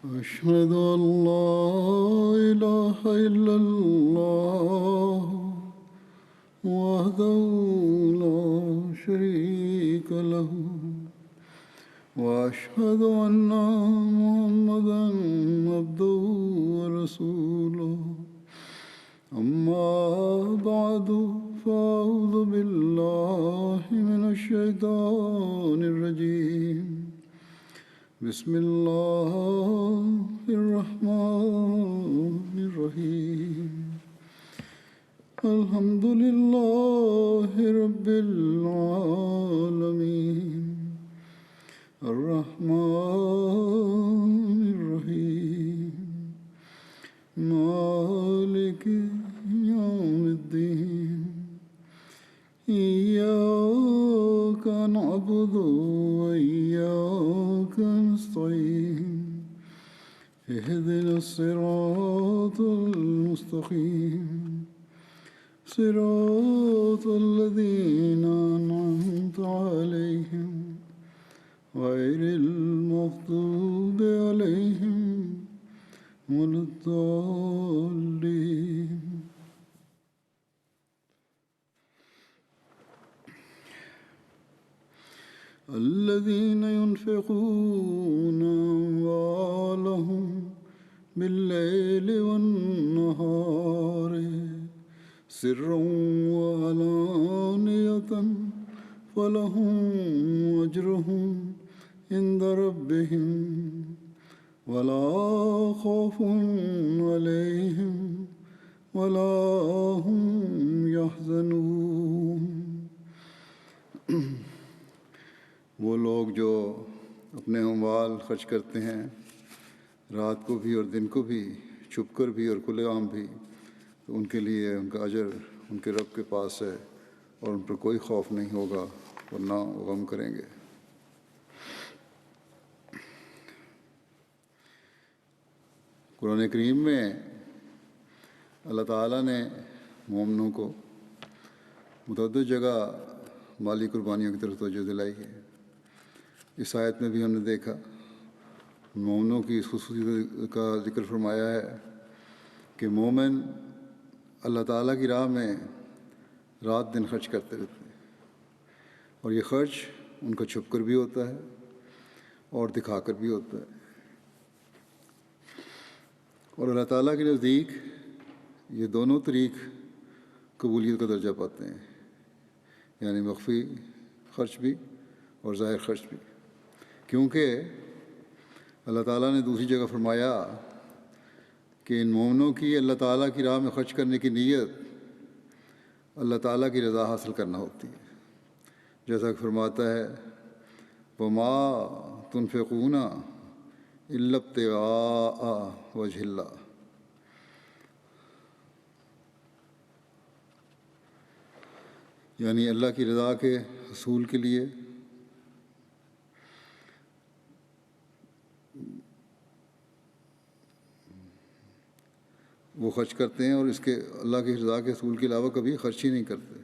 أشهد أن لا إله إلا الله وحده لا شريك له وأشهد أن محمدا عبده ورسوله أما بعد فأعوذ بالله من الشيطان الرجيم بسم الله الرحمن الرحيم الحمد لله رب العالمين الرحمن الرحيم مالك يوم الدين إياك نعبد وإياك نستعين اهدنا الصراط المستقيم صراط الذين أنعمت عليهم غير المغضوب عليهم ولا الضالين. الذين ينفقون أموالهم بالليل والنهار سرا وعلانية فلهم أجرهم عند ربهم ولا خوف عليهم ولا هم يحزنون. وہ لوگ جو اپنے اموال خرچ کرتے ہیں رات کو بھی اور دن کو بھی، چھپ کر بھی اور کھلے عام بھی، تو ان کے لیے ان کا اجر ان کے رب کے پاس ہے اور ان پر کوئی خوف نہیں ہوگا اور نہ غم کریں گے. قرآن کریم میں اللہ تعالیٰ نے مومنوں کو متعدد جگہ مالی قربانیوں کی طرف توجہ دلائی ہے. اس آیت میں بھی ہم نے دیکھا مومنوں کی اس خصوصیت کا ذکر فرمایا ہے کہ مومن اللہ تعالیٰ کی راہ میں رات دن خرچ کرتے رہتے ہیں، اور یہ خرچ ان کا چھپ کر بھی ہوتا ہے اور دکھا کر بھی ہوتا ہے، اور اللہ تعالیٰ کے نزدیک یہ دونوں طریق قبولیت کا درجہ پاتے ہیں، یعنی مخفی خرچ بھی اور ظاہر خرچ بھی، کیونکہ اللہ تعالیٰ نے دوسری جگہ فرمایا کہ ان مومنوں کی اللہ تعالیٰ کی راہ میں خرچ کرنے کی نیت اللہ تعالیٰ کی رضا حاصل کرنا ہوتی ہے، جیسا کہ فرماتا ہے وَمَا تُنْفِقُونَ إِلَّا ابْتِغَاءَ وَجْهِ اللَّهِ. یعنی اللہ کی رضا کے حصول کے لیے وہ خرچ کرتے ہیں، اور اس کے اللہ کی رضا کے حصول کے علاوہ کبھی خرچ ہی نہیں کرتے،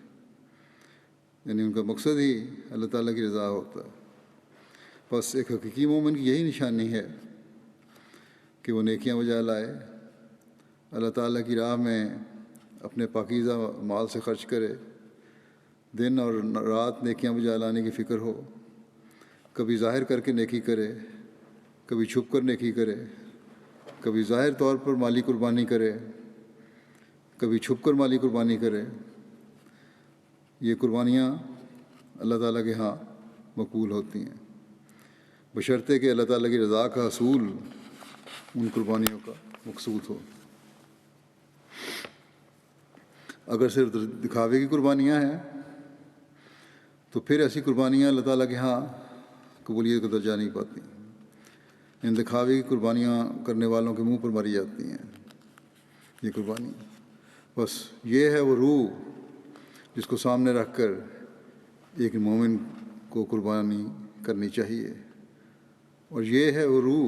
یعنی ان کا مقصد ہی اللہ تعالیٰ کی رضا ہوتا ہے. بس ایک حقیقی مومن کی یہی نشانی ہے کہ وہ نیکیاں بجا لائے، اللہ تعالیٰ کی راہ میں اپنے پاکیزہ مال سے خرچ کرے، دن اور رات نیکیاں بجا لانے کی فکر ہو، کبھی ظاہر کر کے نیکی کرے، کبھی چھپ کر نیکی کرے، کبھی ظاہر طور پر مالی قربانی کرے، کبھی چھپ کر مالی قربانی کرے. یہ قربانیاں اللہ تعالیٰ کے ہاں مقبول ہوتی ہیں، بشرطے کہ اللہ تعالیٰ کی رضا کا حصول ان قربانیوں کا مقصود ہو. اگر صرف دکھاوے کی قربانیاں ہیں تو پھر ایسی قربانیاں اللہ تعالیٰ کے ہاں قبولیت کا درجہ نہیں پاتی. ان دکھاوے کی قربانیاں کرنے والوں کے منہ پر ماری جاتی ہیں یہ قربانی. بس یہ ہے وہ روح جس کو سامنے رکھ کر ایک مومن کو قربانی کرنی چاہیے، اور یہ ہے وہ روح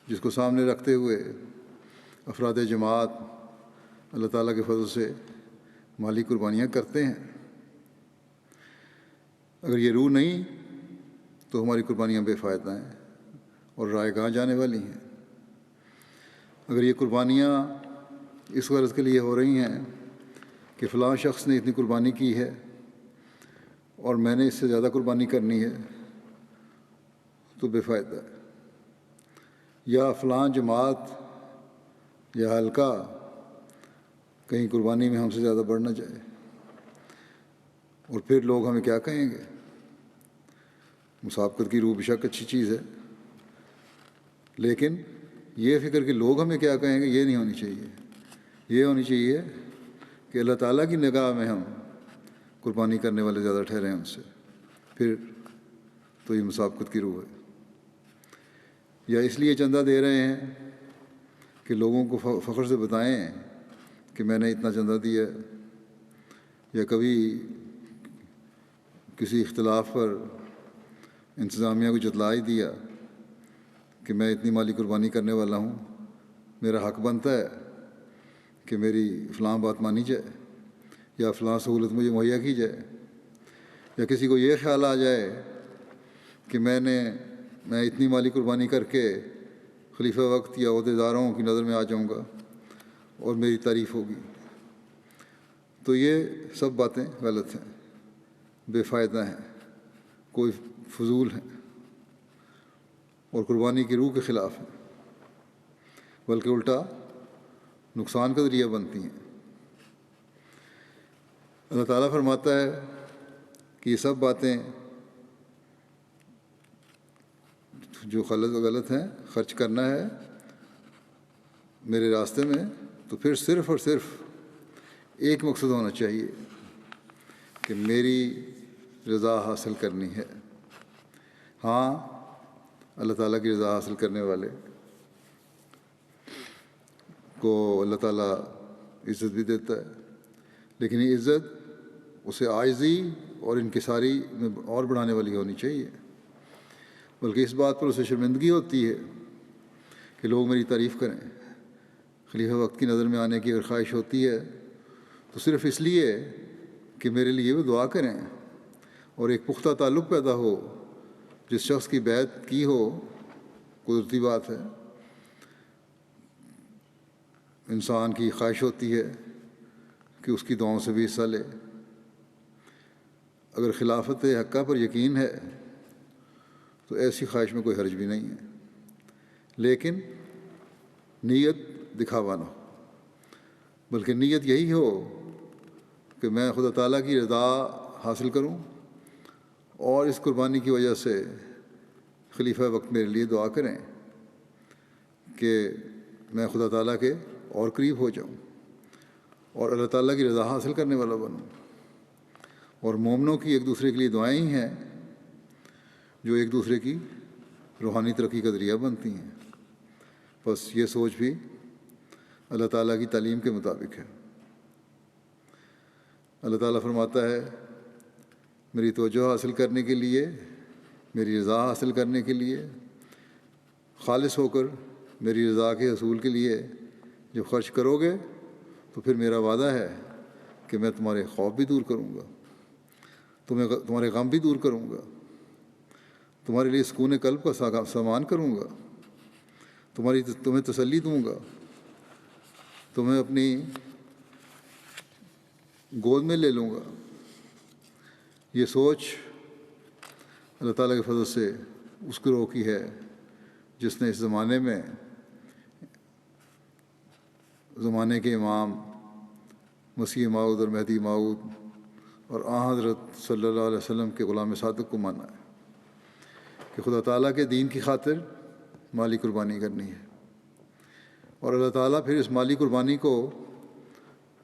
جس کو سامنے رکھتے ہوئے افراد جماعت اللہ تعالیٰ کے فضل سے مالی قربانیاں کرتے ہیں. اگر یہ روح نہیں تو ہماری قربانیاں بے فائدہ ہیں اور رائے گاہ جانے والی ہیں۔ اگر یہ قربانیاں اس غرض کے لیے ہو رہی ہیں کہ فلاں شخص نے اتنی قربانی کی ہے اور میں نے اس سے زیادہ قربانی کرنی ہے، تو بے فائدہ ہے۔ یا فلاں جماعت یا حلقہ کہیں قربانی میں ہم سے زیادہ بڑھ نہ جائے، اور پھر لوگ ہمیں کیا کہیں گے۔ مسابقت کی روح بے شک اچھی چیز ہے، لیکن یہ فکر کہ لوگ ہمیں کیا کہیں گے یہ نہیں ہونی چاہیے۔ یہ ہونی چاہیے کہ اللہ تعالیٰ کی نگاہ میں ہم قربانی کرنے والے زیادہ ٹھہرے ہیں ان سے، پھر تو یہ مسابقت کی روح ہے۔ یا اس لیے چندہ دے رہے ہیں کہ لوگوں کو فخر سے بتائیں کہ میں نے اتنا چندہ دیا، یا کبھی کسی اختلاف پر انتظامیہ کو جتلا ہی دیا کہ میں اتنی مالی قربانی کرنے والا ہوں، میرا حق بنتا ہے کہ میری فلاں بات مانی جائے یا فلاں سہولت مجھے مہیا کی جائے۔ یا کسی کو یہ خیال آ جائے کہ میں اتنی مالی قربانی کر کے خلیفہ وقت یا عہدیداروں کی نظر میں آ جاؤں گا اور میری تعریف ہوگی، تو یہ سب باتیں غلط ہیں، بے فائدہ ہیں، کوئی فضول ہیں اور قربانی کی روح کے خلاف ہیں، بلکہ الٹا نقصان کا ذریعہ بنتی ہیں۔ اللہ تعالیٰ فرماتا ہے کہ یہ سب باتیں جو غلط ہیں، خرچ کرنا ہے میرے راستے میں تو پھر صرف اور صرف ایک مقصد ہونا چاہیے کہ میری رضا حاصل کرنی ہے۔ ہاں، اللہ تعالیٰ کی رضا حاصل کرنے والے کو اللہ تعالیٰ عزت بھی دیتا ہے، لیکن یہ عزت اسے عاجزی اور انکساری میں اور بڑھانے والی ہونی چاہیے، بلکہ اس بات پر اسے شرمندگی ہوتی ہے کہ لوگ میری تعریف کریں۔ خلیفہ وقت کی نظر میں آنے کی اگر خواہش ہوتی ہے تو صرف اس لیے کہ میرے لیے وہ دعا کریں اور ایک پختہ تعلق پیدا ہو۔ جس شخص کی بیعت کی ہو، قدرتی بات ہے، انسان کی خواہش ہوتی ہے کہ اس کی دعاؤں سے بھی حصہ لے۔ اگر خلافت حقہ پر یقین ہے تو ایسی خواہش میں کوئی حرج بھی نہیں ہے، لیکن نیت دکھاوا نہ ہو، بلکہ نیت یہی ہو کہ میں خدا تعالیٰ کی رضا حاصل کروں اور اس قربانی کی وجہ سے خلیفہ وقت میرے لیے دعا کریں کہ میں خدا تعالیٰ کے اور قریب ہو جاؤں اور اللہ تعالیٰ کی رضا حاصل کرنے والا بنوں۔ اور مومنوں کی ایک دوسرے کے لیے دعائیں ہی ہیں جو ایک دوسرے کی روحانی ترقی کا ذریعہ بنتی ہیں۔ بس یہ سوچ بھی اللہ تعالیٰ کی تعلیم کے مطابق ہے۔ اللہ تعالیٰ فرماتا ہے میری توجہ حاصل کرنے کے لیے، میری رضا حاصل کرنے کے لیے، خالص ہو کر میری رضا کے حصول کے لیے جب خرچ کرو گے تو پھر میرا وعدہ ہے کہ میں تمہارے خوف بھی دور کروں گا، تمہارے غم بھی دور کروں گا، تمہارے لیے سکون قلب کا سامان کروں گا، تمہیں تسلی دوں گا، تمہیں اپنی گود میں لے لوں گا۔ یہ سوچ اللہ تعالیٰ کے فضل سے اس گروہ کی ہے جس نے اس زمانے کے امام مسیح موعود اور مہدی موعود اور حضرت صلی اللہ علیہ وسلم کے غلام صادق کو مانا ہے کہ خدا تعالیٰ کے دین کی خاطر مالی قربانی کرنی ہے، اور اللہ تعالیٰ پھر اس مالی قربانی کو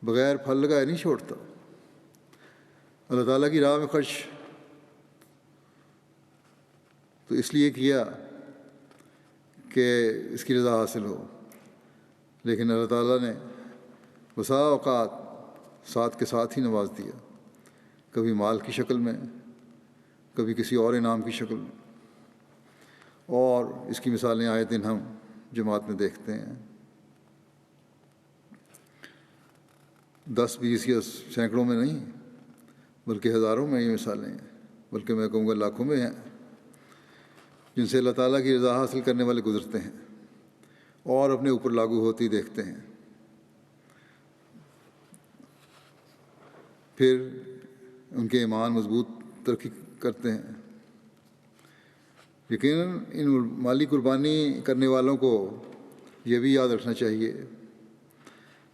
بغیر پھل لگائے نہیں چھوڑتا۔ اللہ تعالیٰ کی راہ میں خرچ تو اس لیے کیا کہ اس کی رضا حاصل ہو، لیکن اللہ تعالیٰ نے بسا اوقات ساتھ کے ساتھ ہی نواز دیا، کبھی مال کی شکل میں، کبھی کسی اور انعام کی شکل میں، اور اس کی مثالیں آئے دن ہم جماعت میں دیکھتے ہیں۔ 10 20 یا سینکڑوں میں نہیں بلکہ ہزاروں میں یہ مثالیں ہیں، بلکہ میں کہوں گا لاکھوں میں ہیں، جن سے اللہ تعالیٰ کی رضا حاصل کرنے والے گزرتے ہیں اور اپنے اوپر لاگو ہوتی دیکھتے ہیں، پھر ان کے ایمان مضبوط ترقی کرتے ہیں۔ یقیناً ان مالی قربانی کرنے والوں کو یہ بھی یاد رکھنا چاہیے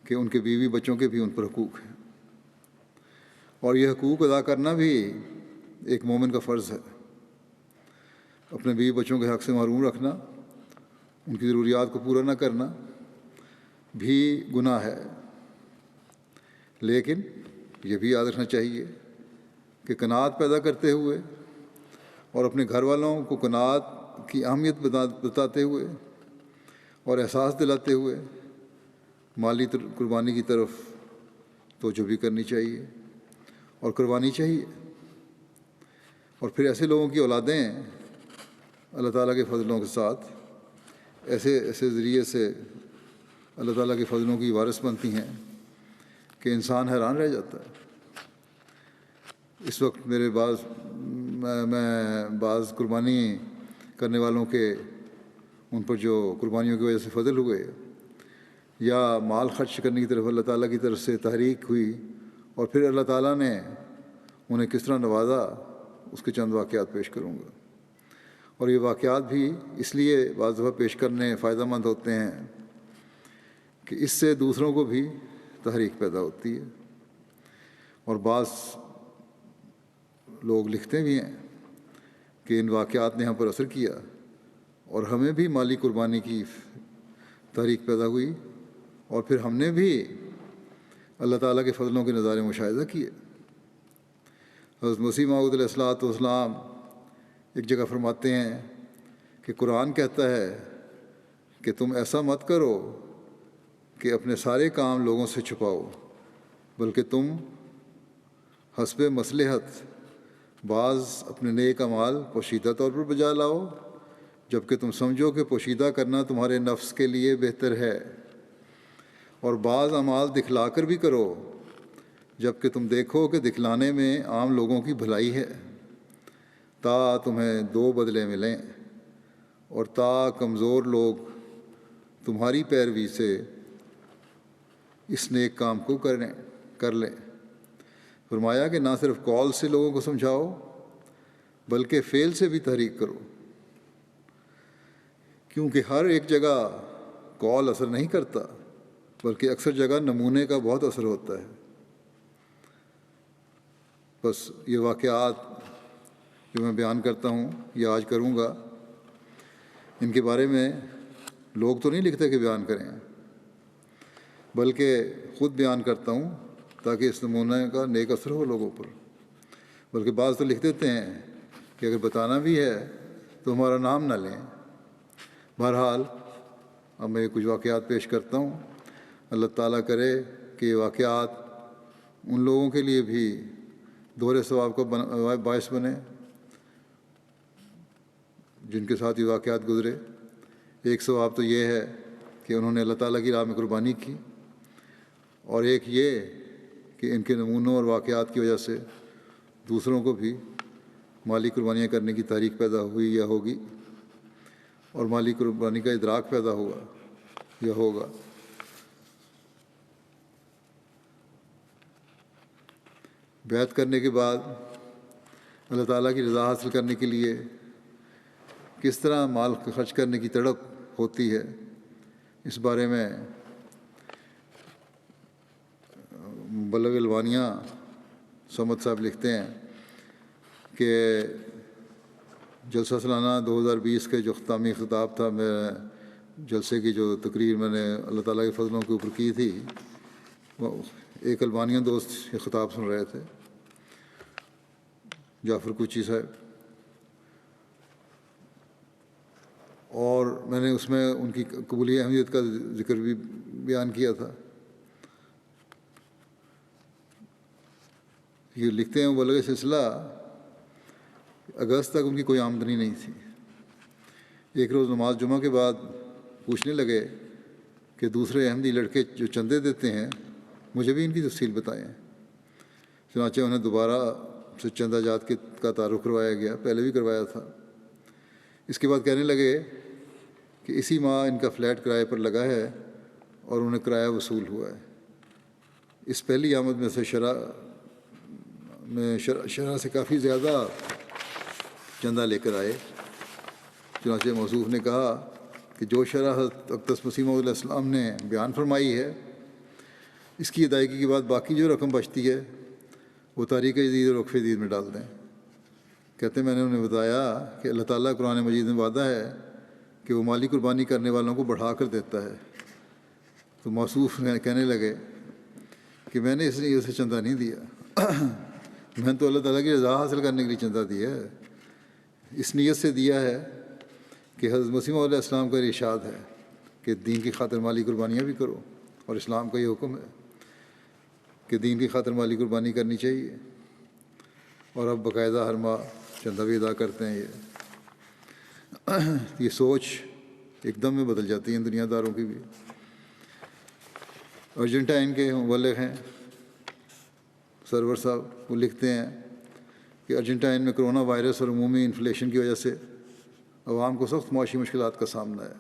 کہ ان کے بیوی بچوں کے بھی ان پر حقوق ہیں، اور یہ حقوق ادا کرنا بھی ایک مومن کا فرض ہے۔ اپنے بیوی بچوں کے حق سے محروم رکھنا، ان کی ضروریات کو پورا نہ کرنا بھی گناہ ہے، لیکن یہ بھی یاد رکھنا چاہیے کہ قناعت پیدا کرتے ہوئے اور اپنے گھر والوں کو قناعت کی اہمیت بتاتے ہوئے اور احساس دلاتے ہوئے مالی قربانی کی طرف توجہ بھی کرنی چاہیے اور قربانی چاہیے۔ اور پھر ایسے لوگوں کی اولادیں اللہ تعالیٰ کے فضلوں کے ساتھ ایسے ذریعے سے اللہ تعالیٰ کے فضلوں کی وارث بنتی ہیں کہ انسان حیران رہ جاتا ہے۔ اس وقت میں بعض قربانی کرنے والوں کے ان پر جو قربانیوں کی وجہ سے فضل ہوئے یا مال خرچ کرنے کی طرف اللہ تعالیٰ کی طرف سے تحریک ہوئی اور پھر اللہ تعالیٰ نے انہیں کس طرح نوازا، اس کے چند واقعات پیش کروں گا۔ اور یہ واقعات بھی اس لیے بعض دفعہ پیش کرنے فائدہ مند ہوتے ہیں کہ اس سے دوسروں کو بھی تحریک پیدا ہوتی ہے، اور بعض لوگ لکھتے بھی ہیں کہ ان واقعات نے ہم پر اثر کیا اور ہمیں بھی مالی قربانی کی تحریک پیدا ہوئی، اور پھر ہم نے بھی اللہ تعالیٰ کے فضلوں کے نظارے مشاہدہ کیے۔ حضرت مسیح موعود علیہ الصلوۃ والسلام ایک جگہ فرماتے ہیں کہ قرآن کہتا ہے کہ تم ایسا مت کرو کہ اپنے سارے کام لوگوں سے چھپاؤ، بلکہ تم حسب مصلحت بعض اپنے نیک اعمال پوشیدہ طور پر بجا لاؤ، جبکہ تم سمجھو کہ پوشیدہ کرنا تمہارے نفس کے لیے بہتر ہے، اور بعض اعمال دکھلا کر بھی کرو، جبکہ تم دیکھو کہ دکھلانے میں عام لوگوں کی بھلائی ہے، تا تمہیں 2 بدلے ملیں، اور تا کمزور لوگ تمہاری پیروی سے اس نیک کام کو کر لیں۔ فرمایا کہ نہ صرف قول سے لوگوں کو سمجھاؤ بلکہ فعل سے بھی تحریک کرو، کیونکہ ہر ایک جگہ قول اثر نہیں کرتا، بلکہ اکثر جگہ نمونے کا بہت اثر ہوتا ہے۔ بس یہ واقعات جو میں بیان کرتا ہوں یا آج کروں گا، ان کے بارے میں لوگ تو نہیں لکھتے کہ بیان کریں، بلکہ خود بیان کرتا ہوں تاکہ اس نمونے کا نیک اثر ہو لوگوں پر۔ بلکہ بعض تو لکھ دیتے ہیں کہ اگر بتانا بھی ہے تو ہمارا نام نہ لیں۔ بہرحال اب میں کچھ واقعات پیش کرتا ہوں، اللہ تعالیٰ کرے کہ یہ واقعات ان لوگوں کے لیے بھی دوہرے ثواب کا باعث بنے جن کے ساتھ یہ واقعات گزرے۔ ایک ثواب تو یہ ہے کہ انہوں نے اللہ تعالیٰ کی راہ میں قربانی کی، اور ایک یہ کہ ان کے نمونوں اور واقعات کی وجہ سے دوسروں کو بھی مالی قربانیاں کرنے کی تحریک پیدا ہوئی یا ہوگی، اور مالی قربانی کا ادراک پیدا ہوا یا ہوگا۔ بیعت کرنے کے بعد اللہ تعالیٰ کی رضا حاصل کرنے کے لیے کس طرح مال خرچ کرنے کی تڑپ ہوتی ہے، اس بارے میں مبلغ الوانیہ سمد صاحب لکھتے ہیں کہ جلسہ سالانہ 2020 کے جو اختتامی خطاب تھا، میں جلسے کی جو تقریر میں نے اللہ تعالیٰ کے فضلوں کے اوپر کی تھی، وہ ایک البانین دوست یہ خطاب سن رہے تھے، جعفر کوچی صاحب، اور میں نے اس میں ان کی قبولی اہمیت کا ذکر بھی بیان کیا تھا۔ یہ لکھتے ہیں مبلغ سلسلہ اگست تک ان کی کوئی آمدنی نہیں تھی۔ ایک روز نماز جمعہ کے بعد پوچھنے لگے کہ دوسرے احمدی لڑکے جو چندے دیتے ہیں مجھے بھی ان کی تفصیل بتائیں۔ چنانچہ انہیں دوبارہ سے چندہ جات کا تعارف کروایا گیا، پہلے بھی کروایا تھا۔ اس کے بعد کہنے لگے کہ اسی ماہ ان کا فلیٹ کرائے پر لگا ہے اور انہیں کرایہ وصول ہوا ہے۔ اس پہلی آمد میں سے شرح سے کافی زیادہ چندہ لے کر آئے۔ چنانچہ موصوف نے کہا کہ جو شرح حضرت اقدس مسیح موعود علیہ السلام نے بیان فرمائی ہے، اس کی ادائیگی کے بعد باقی جو رقم بچتی ہے وہ تحریک جدید اور وقف جدید میں ڈال دیں۔ کہتے ہیں میں نے انہیں بتایا کہ اللہ تعالیٰ قرآن مجید میں وعدہ ہے کہ وہ مالی قربانی کرنے والوں کو بڑھا کر دیتا ہے۔ تو موصوف کہنے لگے کہ میں نے اس لیے اسے چندہ نہیں دیا، میں نے تو اللہ تعالیٰ کی رضا حاصل کرنے کے لیے چندہ دیا ہے، اس نیت سے دیا ہے کہ حضرت مسیح موعود علیہ السلام کا ارشاد ہے کہ دین کی خاطر مالی قربانیاں بھی کرو، اور اسلام کا یہ حکم ہے کہ دین کی خاطر مالی قربانی کرنی چاہیے، اور اب باقاعدہ ہر ماہ چندہ بھی ادا کرتے ہیں۔ یہ سوچ ایک دم میں بدل جاتی ہے دنیا داروں کی بھی۔ ارجنٹائن کے مبلغ ہیں سرور صاحب، وہ لکھتے ہیں کہ ارجنٹائن میں کرونا وائرس اور عمومی انفلیشن کی وجہ سے عوام کو سخت معاشی مشکلات کا سامنا ہے،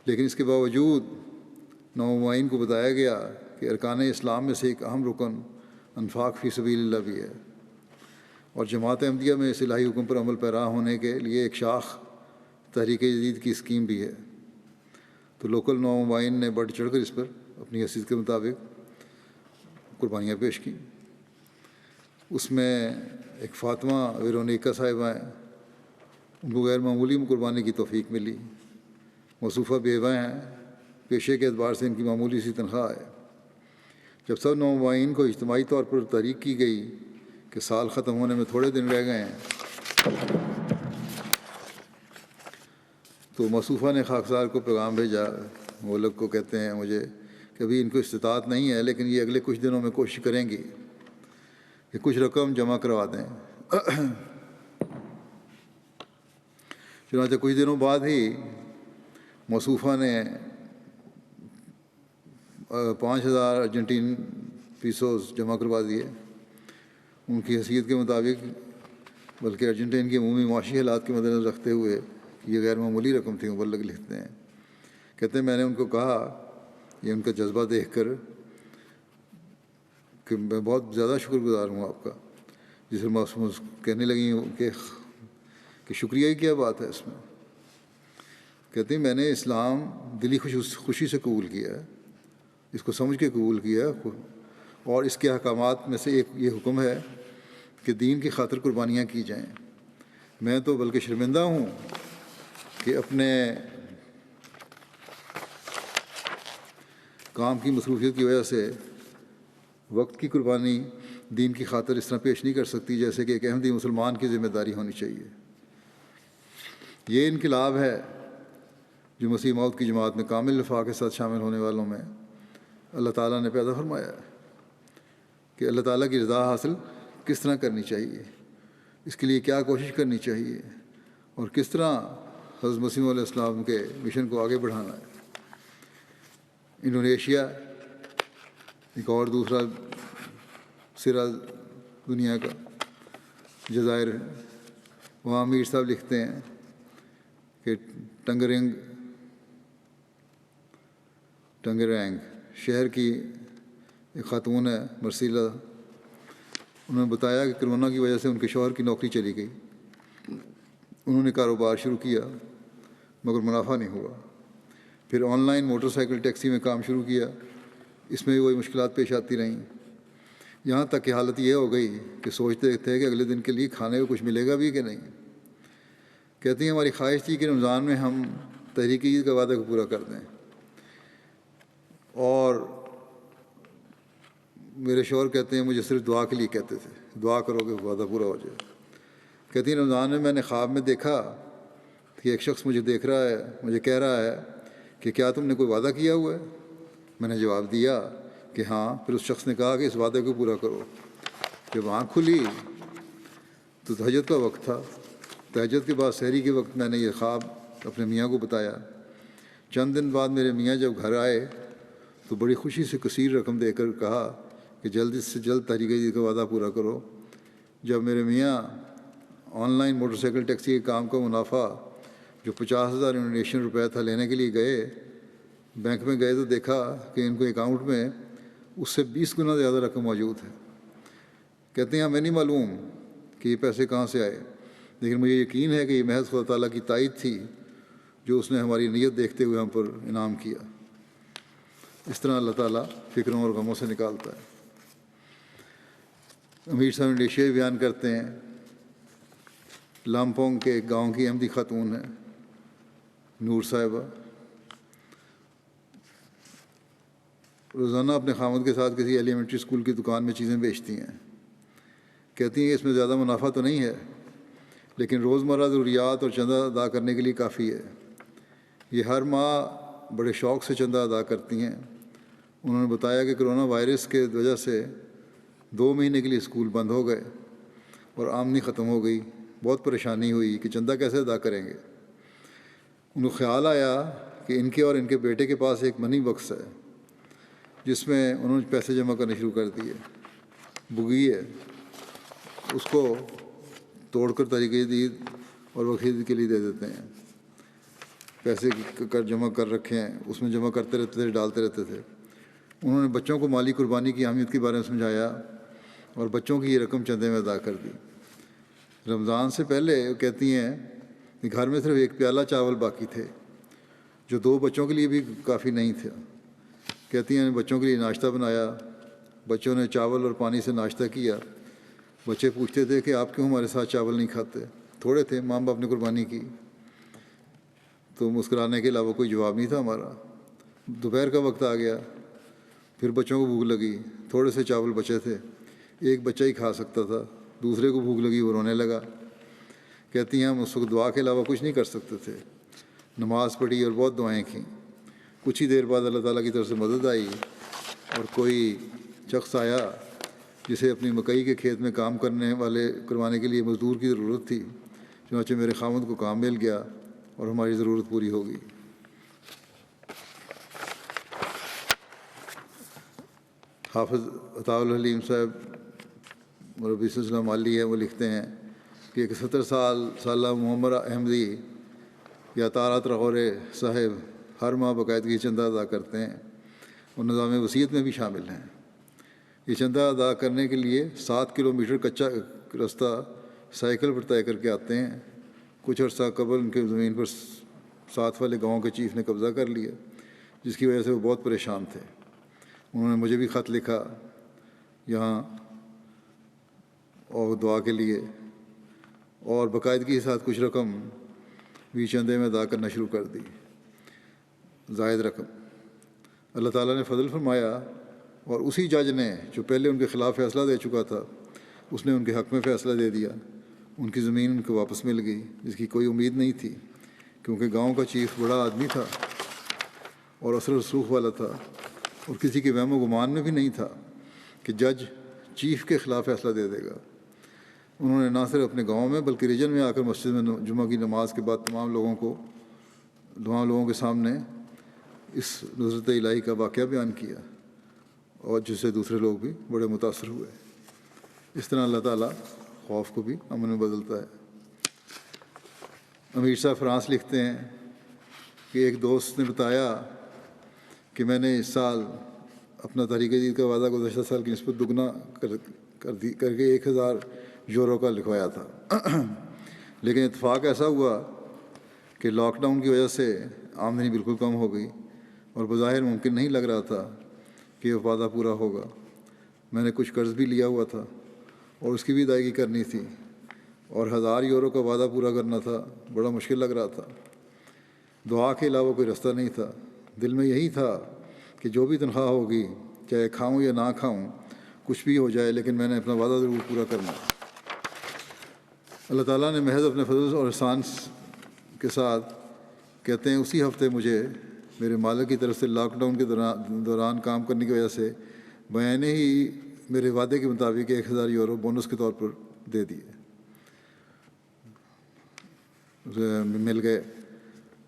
لیکن اس کے باوجود نومائن کو بتایا گیا کہ ارکان اسلام میں سے ایک اہم رکن انفاق فی سبیل اللہ بھی ہے، اور جماعت احمدیہ میں اس الہی حکم پر عمل پیرا ہونے کے لیے ایک شاخ تحریک جدید کی اسکیم بھی ہے۔ تو لوکل نومائن نے بڑھ چڑھ کر اس پر اپنی حیثیت کے مطابق قربانیاں پیش کیں۔ اس میں ایک فاطمہ ویرونیکا صاحبہ ہیں، ان کو غیر معمولی قربانی کی توفیق ملی۔ موصوفہ بیوہ ہیں، پیشے کے اعتبار سے ان کی معمولی سی تنخواہ ہے۔ جب سب نومائن کو اجتماعی طور پر تحریک کی گئی کہ سال ختم ہونے میں تھوڑے دن رہ گئے ہیں، تو موصوفہ نے خاکسار کو پیغام بھیجا، وہ لوگ کو کہتے ہیں مجھے کہ ابھی ان کو استطاعت نہیں ہے، لیکن یہ اگلے کچھ دنوں میں کوشش کریں گی کہ کچھ رقم جمع کروا دیں۔ چنانچہ کچھ دنوں بعد ہی موصوفہ نے 5000 ارجنٹین پیسوز جمع کروا دیے۔ ان کی حیثیت کے مطابق، بلکہ ارجنٹین کی عمومی معاشی حالات کے مد نظر رکھتے ہوئے یہ غیر معمولی رقم تھی، مبلغ لکھتے ہیں۔ کہتے ہیں میں نے ان کو کہا، یہ ان کا جذبہ دیکھ کر، کہ میں بہت زیادہ شکر گزار ہوں آپ کا۔ جس سے محسوس کہنے لگی کہ شکریہ ہی کیا بات ہے اس میں۔ کہتے ہیں میں نے اسلام دلی خوشی سے قبول کیا ہے، اس کو سمجھ کے قبول کیا ہے، اور اس کے احکامات میں سے ایک یہ حکم ہے کہ دین کی خاطر قربانیاں کی جائیں۔ میں تو بلکہ شرمندہ ہوں کہ اپنے کام کی مصروفیت کی وجہ سے وقت کی قربانی دین کی خاطر اس طرح پیش نہیں کر سکتی جیسے کہ ایک احمدی مسلمان کی ذمہ داری ہونی چاہیے۔ یہ انقلاب ہے جو مسیح موعود کی جماعت میں کامل وفا کے ساتھ شامل ہونے والوں میں اللہ تعالیٰ نے پیدا فرمایا ہے کہ اللہ تعالیٰ کی رضا حاصل کس طرح کرنی چاہیے، اس کے لیے کیا کوشش کرنی چاہیے، اور کس طرح حضرت مسیح علیہ السلام کے مشن کو آگے بڑھانا ہے۔ انڈونیشیا ایک اور دوسرا سرا دنیا کا جزائر ہے، وہاں امیر صاحب لکھتے ہیں کہ ٹنگرینگ شہر کی ایک خاتون ہے مرسیلا، انہوں نے بتایا کہ کرونا کی وجہ سے ان کے شوہر کی نوکری چلی گئی۔ انہوں نے کاروبار شروع کیا مگر منافع نہیں ہوا، پھر on line motor cycle taxi میں کام شروع کیا، اس میں بھی وہی مشکلات پیش آتی رہیں، یہاں تک کہ حالت یہ ہو گئی کہ سوچتے تھے کہ اگلے دن کے لیے کھانے کو کچھ ملے گا بھی کہ نہیں۔ کہتی ہیں ہماری خواہش تھی کہ رمضان میں ہم تحریک عید کا وعدہ کو پورا کر دیں، اور میرے شوہر کہتے ہیں مجھے صرف دعا کے لیے کہتے تھے، دعا کرو کہ وعدہ پورا ہو جائے۔ کہتی ہیں رمضان میں نے خواب میں دیکھا کہ ایک شخص مجھے دیکھ رہا ہے، مجھے کہہ رہا ہے کہ کیا تم نے کوئی وعدہ کیا ہوا ہے؟ میں نے جواب دیا کہ ہاں۔ پھر اس شخص نے کہا کہ اس وعدے کو پورا کرو۔ جب آنکھ کھلی تو تہجد کا وقت تھا۔ تہجد کے بعد سحری کے وقت میں نے یہ خواب اپنے میاں کو بتایا۔ چند دن بعد میرے میاں جب گھر آئے تو بڑی خوشی سے کثیر رقم دے کر کہا کہ جلد سے جلد تحریک جدید کا وعدہ پورا کرو۔ جب میرے میاں on line motor cycle taxi کے کام کا منافع جو 50,000 انڈونیشین روپے تھا لینے کے لیے گئے، بینک میں گئے تو دیکھا کہ ان کو اکاؤنٹ میں اس سے 20 گنا زیادہ رقم موجود ہے۔ کہتے ہیں ہمیں نہیں معلوم کہ یہ پیسے کہاں سے آئے، لیکن مجھے یقین ہے کہ یہ محض خدا تعالیٰ کی تائید تھی جو اس نے ہماری نیت دیکھتے ہوئے ہم پر انعام کیا۔ اس طرح اللہ تعالیٰ فکروں اور غموں سے نکالتا ہے۔ امیر صاحب انڈونیشیا بیان کرتے ہیں، لامپونگ کے ایک گاؤں کی احمدی خاتون ہے نور صاحبہ، روزانہ اپنے خامد کے ساتھ کسی ایلیمنٹری اسکول کی دکان میں چیزیں بیچتی ہیں۔ کہتی ہیں اس میں زیادہ منافع تو نہیں ہے، لیکن روزمرہ ضروریات اور چندہ ادا کرنے کے لیے کافی ہے۔ یہ ہر ماہ بڑے شوق سے چندہ ادا کرتی ہیں۔ انہوں نے بتایا کہ کرونا وائرس کے وجہ سے 2 مہینے کے لیے اسکول بند ہو گئے اور آمدنی ختم ہو گئی۔ بہت پریشانی ہوئی کہ چندہ کیسے ادا کریں گے۔ ان کو خیال آیا کہ ان کے اور ان کے بیٹے کے پاس ایک منی باکس ہے جس میں انہوں نے پیسے جمع کرنے شروع کر دیے۔ بگی ہے، اس کو توڑ کر طریقے دید اور وہ خرید کے لیے دے دیتے ہیں۔ پیسے جمع کر رکھے ہیں، اس میں جمع کرتے رہتے تھے، ڈالتے رہتے تھے۔ انہوں نے بچوں کو مالی قربانی کی اہمیت کے بارے میں سمجھایا اور بچوں کی یہ رقم چندے میں ادا کر دی۔ رمضان سے پہلے وہ کہتی ہیں کہ گھر میں صرف 1 پیالہ چاول باقی تھے جو 2 بچوں کے لیے بھی کافی نہیں تھا۔ کہتی ہیں بچوں کے لیے ناشتہ بنایا، بچوں نے چاول اور پانی سے ناشتہ کیا۔ بچے پوچھتے تھے کہ آپ کیوں ہمارے ساتھ چاول نہیں کھاتے؟ تھوڑے تھے، ماں باپ نے قربانی کی۔ تو مسکرانے کے علاوہ کوئی جواب نہیں تھا ہمارا۔ دوپہر کا وقت آ گیا، پھر بچوں کو بھوک لگی، تھوڑے سے چاول بچے تھے، ایک بچہ ہی کھا سکتا تھا، دوسرے کو بھوک لگی، وہ رونے لگا۔ کہتی ہیں ہم اس وقت دعا کے علاوہ کچھ نہیں کر سکتے تھے۔ نماز پڑھی اور بہت دعائیں کیں۔ کچھ ہی دیر بعد اللہ تعالیٰ کی طرف سے مدد آئی اور کوئی شخص آیا جسے اپنی مکئی کے کھیت میں کام کروانے کے لیے مزدور کی ضرورت تھی۔ چنانچہ میرے خامد کو کام مل گیا اور ہماری ضرورت پوری ہو گئی۔ حافظ عطاء الحلیم صاحب مربی سلسلہ مالی ہے، وہ لکھتے ہیں کہ ایک 70 سالہ محمد احمدی یا طارات رغورے صاحب ہر ماہ باقاعدگی چندہ ادا کرتے ہیں اور نظام وصیت میں بھی شامل ہیں۔ یہ چندہ ادا کرنے کے لیے 7 کلومیٹر کچا راستہ سائیکل پر طے کر کے آتے ہیں۔ کچھ عرصہ قبل ان کے زمین پر ساتھ والے گاؤں کے چیف نے قبضہ کر لیا، جس کی وجہ سے وہ بہت پریشان تھے۔ انہوں نے مجھے بھی خط لکھا یہاں اور دعا کے لیے، اور باقاعدگی کے ساتھ کچھ رقم بھی چندے میں ادا کرنا شروع کر دی، زائد رقم۔ اللہ تعالیٰ نے فضل فرمایا اور اسی جج نے جو پہلے ان کے خلاف فیصلہ دے چکا تھا، اس نے ان کے حق میں فیصلہ دے دیا۔ ان کی زمین ان کو واپس مل گئی، جس کی کوئی امید نہیں تھی، کیونکہ گاؤں کا چیف بڑا آدمی تھا اور اثر و رسوخ والا تھا، اور کسی کے وہم و گمان میں بھی نہیں تھا کہ جج چیف کے خلاف فیصلہ دے دے گا۔ انہوں نے نہ صرف اپنے گاؤں میں بلکہ ریجن میں آ کر مسجد میں جمعہ کی نماز کے بعد تمام لوگوں کے سامنے اس نصرت الہی کا واقعہ بیان کیا، اور جس سے دوسرے لوگ بھی بڑے متاثر ہوئے۔ اس طرح اللہ تعالیٰ خوف کو بھی امن میں بدلتا ہے۔ امیر صاحب فرانس لکھتے ہیں کہ ایک دوست نے بتایا کہ میں نے اس سال اپنا تحریک جدید کا وعدہ گزشتہ سال کی نسبت دگنا کر کے 1000 یورو کا لکھوایا تھا، لیکن اتفاق ایسا ہوا کہ لاک ڈاؤن کی وجہ سے آمدنی بالکل کم ہو گئی اور بظاہر ممکن نہیں لگ رہا تھا کہ یہ وعدہ پورا ہوگا۔ میں نے کچھ قرض بھی لیا ہوا تھا اور اس کی بھی ادائیگی کرنی تھی، اور 1000 یورو کا وعدہ پورا کرنا تھا، بڑا مشکل لگ رہا تھا۔ دعا کے علاوہ کوئی رستہ نہیں تھا۔ دل میں یہی تھا کہ جو بھی تنخواہ ہوگی، چاہے کھاؤں یا نہ کھاؤں، کچھ بھی ہو جائے، لیکن میں نے اپنا وعدہ ضرور پورا کرنا۔ اللہ تعالیٰ نے محض اپنے فضل اور احسان کے ساتھ، کہتے ہیں اسی ہفتے مجھے میرے مالک کی طرف سے لاک ڈاؤن کے دوران کام کرنے کی وجہ سے بیانے ہی میرے وعدے کے مطابق 1000 یورو بونس کے طور پر دے دیے، مل گئے۔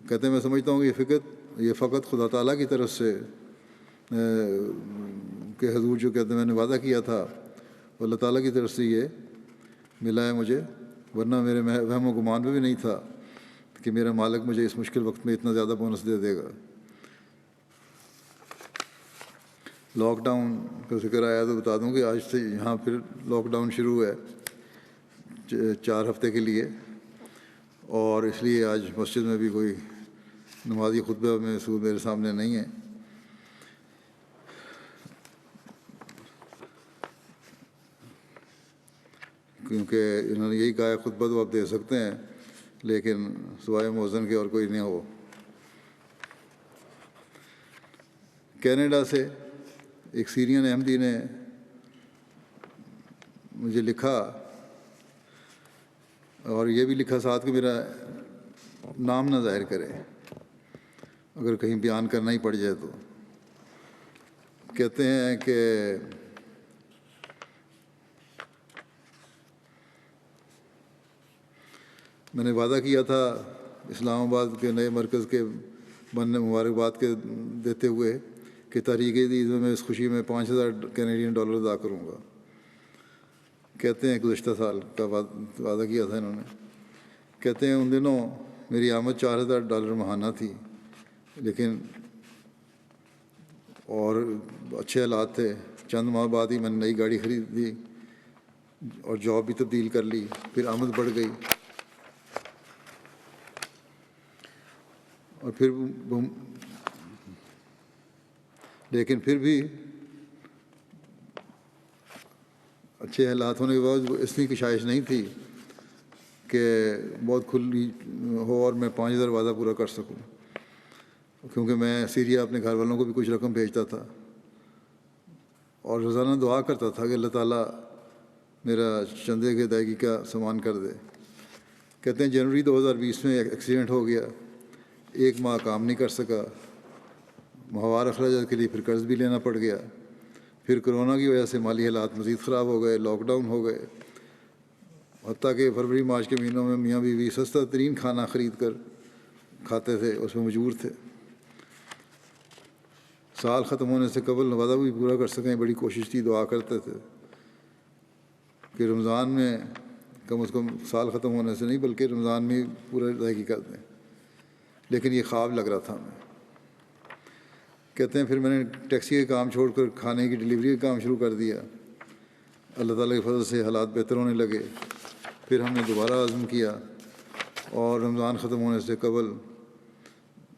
کہتے ہیں میں سمجھتا ہوں کہ یہ فقط خدا تعالیٰ کی طرف سے کہ حضور جو کہتے ہیں میں نے وعدہ کیا تھا، اللہ تعالیٰ کی طرف سے یہ ملا ہے مجھے، ورنہ میرے وہم و گمان میں بھی نہیں تھا کہ میرا مالک مجھے اس مشکل وقت میں اتنا زیادہ بونس دے دے گا۔ لاک ڈاؤن کا ذکر آیا تو بتا دوں کہ آج سے یہاں پھر لاک ڈاؤن شروع ہے 4 ہفتے کے لیے، اور اس لیے آج مسجد میں بھی کوئی نمازی خطبہ میرے سامنے نہیں ہے۔ کیونکہ انہوں نے یہی کہا ہے خطبہ تو آپ دے سکتے ہیں لیکن سوائے مؤذن کے اور کوئی نہیں ہو۔ کینیڈا سے ایک سیرین احمدی نے مجھے لکھا، اور یہ بھی لکھا ساتھ کہ میرا نام نہ ظاہر کرے اگر کہیں بیان کرنا ہی پڑ جائے تو۔ کہتے ہیں کہ میں نے وعدہ کیا تھا اسلام آباد کے نئے مرکز کے بننے مبارکباد کے دیتے ہوئے کہ تحریک جدید میں اس خوشی میں $5000 کینیڈین ادا کروں گا۔ کہتے ہیں گزشتہ سال کا وعدہ کیا تھا انہوں نے۔ کہتے ہیں ان دنوں میری آمد $4000 ماہانہ تھی، لیکن اور اچھے حالات تھے۔ چند ماہ بعد ہی میں نے نئی گاڑی خریدی اور جاب بھی تبدیل کر لی، پھر آمد بڑھ گئی، اور لیکن پھر بھی اچھے حالات ہونے کے بعد اتنی کشائش نہیں تھی کہ بہت کھلی ہو اور میں 5000 وعدہ پورا کر سکوں، کیونکہ میں سیریا اپنے گھر والوں کو بھی کچھ رقم بھیجتا تھا اور روزانہ دعا کرتا تھا کہ اللہ تعالیٰ میرا چندے کی ادائیگی کا سامان کر دے۔ کہتے ہیں جنوری 2020 میں ایکسیڈنٹ ہو گیا، 1 ماہ کام نہیں کر سکا، ماہوار اخراجات کے لیے پھر قرض بھی لینا پڑ گیا، پھر کرونا کی وجہ سے مالی حالات مزید خراب ہو گئے، لاک ڈاؤن ہو گئے، حتیٰ کہ فروری مارچ کے مہینوں میں میاں بیوی سستا ترین کھانا خرید کر کھاتے تھے، اس میں مجبور تھے۔ سال ختم ہونے سے قبل وعدہ بھی پورا کر سکیں بڑی کوشش تھی، دعا کرتے تھے کہ رمضان میں کم از کم سال ختم ہونے سے نہیں بلکہ رمضان میں پورا ادائیگی کر دیں، لیکن یہ خواب لگ رہا تھا ہمیں۔ کہتے ہیں پھر میں نے ٹیکسی کا کام چھوڑ کر کھانے کی ڈلیوری کا کام شروع کر دیا۔ اللہ تعالیٰ کے فضل سے حالات بہتر ہونے لگے، پھر ہم نے دوبارہ عزم کیا اور رمضان ختم ہونے سے قبل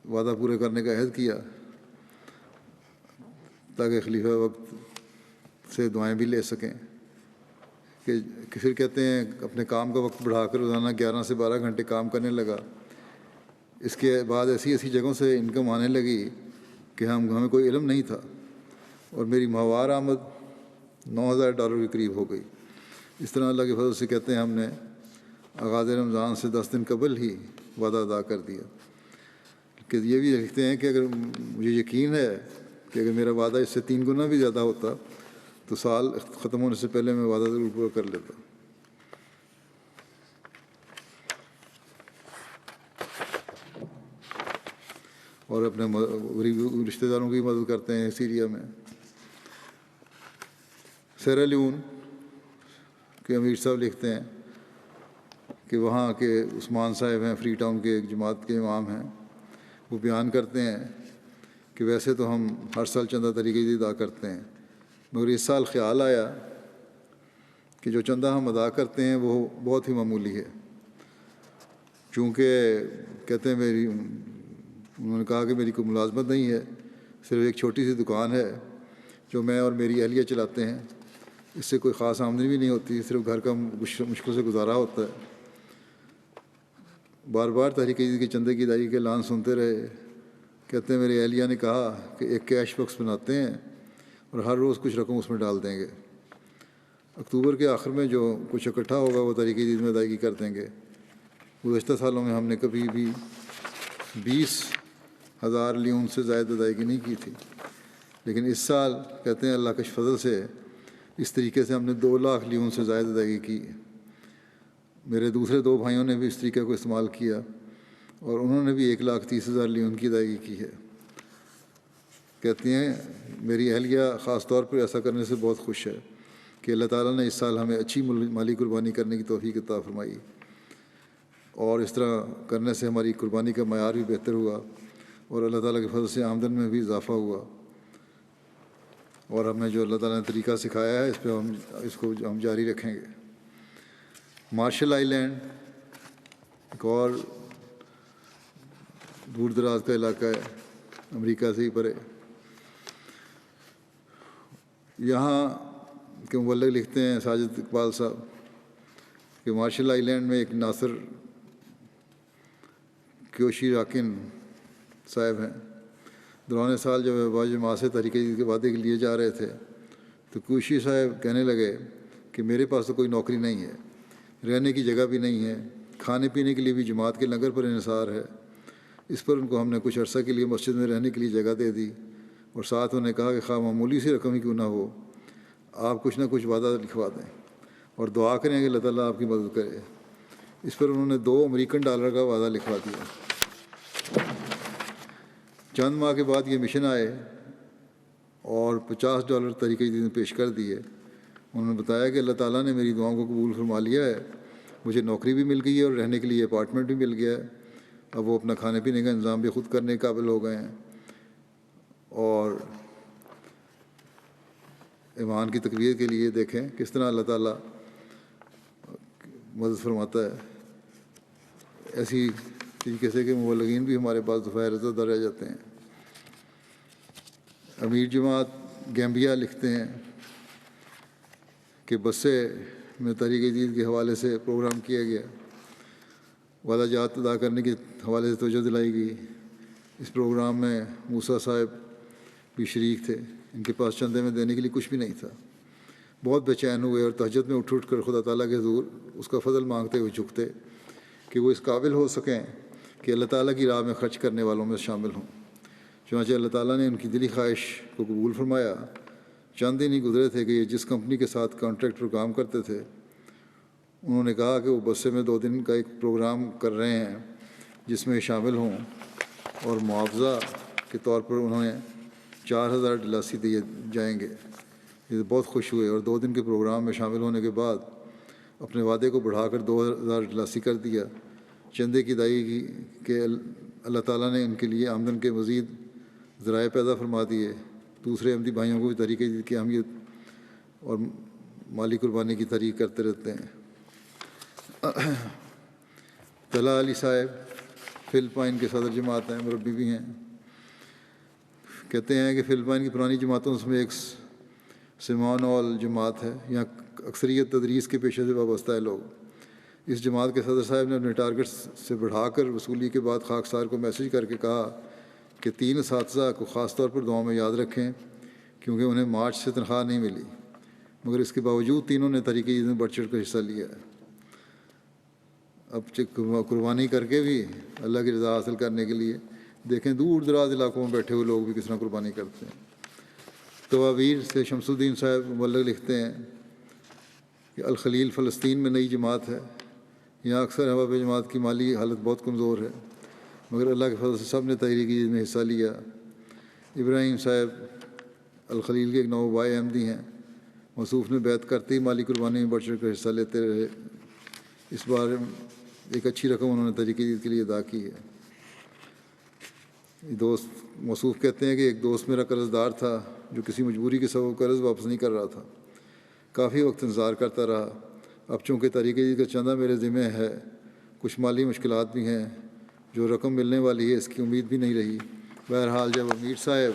وعدہ پورے کرنے کا عہد کیا تاکہ خلیفہ وقت سے دعائیں بھی لے سکیں۔ کہ پھر کہتے ہیں اپنے کام کا وقت بڑھا کر روزانہ 11 سے 12 گھنٹے کام کرنے لگا۔ اس کے بعد ایسی جگہوں سے انکم آنے لگی کہ ہمیں کوئی علم نہیں تھا، اور میری ماہوار آمد $9000 کے قریب ہو گئی۔ اس طرح اللہ کے فضل سے کہتے ہیں ہم نے آغاز رمضان سے 10 دن قبل ہی وعدہ ادا کر دیا۔ کہ یہ بھی لکھتے ہیں کہ اگر مجھے یقین ہے کہ اگر میرا وعدہ اس سے 3 گنا بھی زیادہ ہوتا تو سال ختم ہونے سے پہلے میں وعدہ ضرور پورا کر لیتا۔ اور اپنے غریب رشتہ داروں کی مدد کرتے ہیں سیریا میں۔ سیرا لیون کے امیر صاحب لکھتے ہیں کہ وہاں کے عثمان صاحب ہیں، فری ٹاؤن کے ایک جماعت کے امام ہیں، وہ بیان کرتے ہیں کہ ویسے تو ہم ہر سال چندہ طریقے سے ادا کرتے ہیں، مگر اس سال خیال آیا کہ جو چندہ ہم ادا کرتے ہیں وہ بہت ہی معمولی ہے۔ چونکہ کہتے ہیں انہوں نے کہا کہ میری کوئی ملازمت نہیں ہے، صرف ایک چھوٹی سی دکان ہے جو میں اور میری اہلیہ چلاتے ہیں، اس سے کوئی خاص آمدنی بھی نہیں ہوتی، صرف گھر کا مشکل سے گزارا ہوتا ہے۔ بار بار تحریک جدید کے چندے کی ادائیگی کے اعلان سنتے رہے۔ کہتے ہیں میری اہلیہ نے کہا کہ ایک کیش باکس بناتے ہیں اور ہر روز کچھ رقم اس میں ڈال دیں گے، اکتوبر کے آخر میں جو کچھ اکٹھا ہوگا وہ تحریک جدید میں ادائیگی کر دیں گے۔ گزشتہ سالوں میں ہم نے کبھی بھی 20,000 لیون سے زائد ادائیگی نہیں کی تھی، لیکن اس سال کہتے ہیں اللہ کے فضل سے اس طریقے سے ہم نے 2 لاکھ لیون سے زائد ادائیگی کی۔ میرے دوسرے 2 بھائیوں نے بھی اس طریقے کو استعمال کیا اور انہوں نے بھی 1,30,000 لیون کی ادائیگی کی ہے۔ کہتی ہیں میری اہلیہ خاص طور پر ایسا کرنے سے بہت خوش ہے کہ اللہ تعالیٰ نے اس سال ہمیں اچھی مالی قربانی کرنے کی توفیق عطا فرمائی۔ اور اس طرح کرنے سے ہماری قربانی کا معیار بھی بہتر ہوا اور اللہ تعالیٰ کے فضل سے آمدن میں بھی اضافہ ہوا، اور ہمیں جو اللہ تعالیٰ نے طریقہ سکھایا ہے اس کو ہم جاری رکھیں گے۔ مارشل آئی لینڈ ایک اور دور دراز کا علاقہ ہے، امریکہ سے ہی پرے۔ یہاں کے مبلغ لکھتے ہیں ساجد اقبال صاحب کہ مارشل آئی لینڈ میں ایک ناصر کیوشی راکن صاحب ہیں۔ دوران سال جب ابا جماعت سے تحریک جدید کے وعدے کے لیے جا رہے تھے تو کوشی صاحب کہنے لگے کہ میرے پاس تو کوئی نوکری نہیں ہے، رہنے کی جگہ بھی نہیں ہے، کھانے پینے کے لیے بھی جماعت کے لنگر پر انحصار ہے۔ اس پر ان کو ہم نے کچھ عرصہ کے لیے مسجد میں رہنے کے لیے جگہ دے دی اور ساتھ انہوں نے کہا کہ خواہ معمولی سی رقم ہی کیوں نہ ہو، آپ کچھ نہ کچھ وعدہ لکھوا دیں اور دعا کریں کہ اللہ تعالیٰ آپ کی مدد کرے۔ اس پر انہوں نے $2 امریکن کا وعدہ لکھوا دیا۔ چند ماہ کے بعد یہ مشن آئے اور $50 تحریک جدید میں پیش کر دیے۔ انہوں نے بتایا کہ اللہ تعالیٰ نے میری دعاؤں کو قبول فرما لیا ہے، مجھے نوکری بھی مل گئی ہے اور رہنے کے لیے اپارٹمنٹ بھی مل گیا ہے۔ اب وہ اپنا کھانے پینے کا انتظام بھی خود کرنے کے قابل ہو گئے ہیں، اور ایمان کی تقویت کے لیے دیکھیں کس طرح اللہ تعالیٰ مدد فرماتا ہے۔ ایسی طریقے سے کہ مبلغین بھی ہمارے پاس دفعہ رضا رہ جاتے ہیں۔ امیر جماعت گیمبیا لکھتے ہیں کہ بسے میں تحریک جدید کے حوالے سے پروگرام کیا گیا، وعدہ جات ادا کرنے کے حوالے سے توجہ دلائی گئی۔ اس پروگرام میں موسیٰ صاحب بھی شریک تھے، ان کے پاس چندے میں دینے کے لیے کچھ بھی نہیں تھا۔ بہت بے چین ہوئے اور تہجد میں اٹھ کر خدا تعالیٰ کے حضور اس کا فضل مانگتے ہوئے جھکتے کہ وہ اس قابل ہو سکیں کہ اللہ تعالیٰ کی راہ میں خرچ کرنے والوں میں شامل ہوں۔ چنانچہ اللہ تعالیٰ نے ان کی دلی خواہش کو قبول فرمایا۔ چند دن ہی گزرے تھے کہ یہ جس کمپنی کے ساتھ کانٹریکٹ پر کام کرتے تھے، انہوں نے کہا کہ وہ بسے میں 2 دن کا ایک پروگرام کر رہے ہیں جس میں شامل ہوں، اور معاوضہ کے طور پر انہیں $4000 دیے جائیں گے۔ یہ بہت خوش ہوئے اور 2 دن کے پروگرام میں شامل ہونے کے بعد اپنے وعدے کو بڑھا کر $2000 کر دیا۔ چندے کی ادائیگی کی کہ اللہ تعالیٰ نے ان کے لیے آمدن کے مزید ذرائع پیدا فرما دیے۔ دوسرے احمدی بھائیوں کو بھی تحریک جدید کی اہمیت اور مالی قربانی کی تحریک کرتے رہتے ہیں۔ طلحہ علی صاحب فلپائن کے صدر جماعت ہیں، مربی بھی ہیں۔ کہتے ہیں کہ فلپائن کی پرانی جماعتوں میں ایک سیمانول جماعت ہے، یہاں اکثریت تدریس کے پیشے سے وابستہ ہے لوگ۔ اس جماعت کے صدر صاحب نے اپنے ٹارگٹ سے بڑھا کر وصولی کے بعد خاکسار کو میسج کر کے کہا کہ 3 اساتذہ کو خاص طور پر دعاؤں میں یاد رکھیں کیونکہ انہیں مارچ سے تنخواہ نہیں ملی، مگر اس کے باوجود تینوں نے تحریک جدید میں بڑھ چڑھ کر حصہ لیا ہے۔ اب قربانی کر کے بھی اللہ کی رضا حاصل کرنے کے لیے دیکھیں دور دراز علاقوں میں بیٹھے ہوئے لوگ بھی کس طرح قربانی کرتے ہیں۔ توابیر سے شمس الدین صاحب مبلغ لکھتے ہیں کہ الخلیل فلسطین میں نئی جماعت ہے، یہاں اکثر احباب جماعت کی مالی حالت بہت کمزور ہے، مگر اللہ کے فضل سے سب نے تحریک جدید میں حصہ لیا۔ ابراہیم صاحب الخلیل کے ایک نوبائے احمدی ہیں، موصوف نے بیعت کرتے ہی مالی قربانی میں بڑھ چڑھ کر حصہ لیتے رہے۔ اس بار ایک اچھی رقم انہوں نے تحریک جدید کے لیے ادا کی ہے۔ دوست موصوف کہتے ہیں کہ ایک دوست میرا قرض دار تھا جو کسی مجبوری کے سبب قرض واپس نہیں کر رہا تھا، کافی وقت انتظار کرتا رہا۔ اب چونکہ تحریک جدید کا چندہ میرے ذمہ ہے، کچھ مالی مشکلات بھی ہیں، جو رقم ملنے والی ہے اس کی امید بھی نہیں رہی۔ بہرحال جب امیر صاحب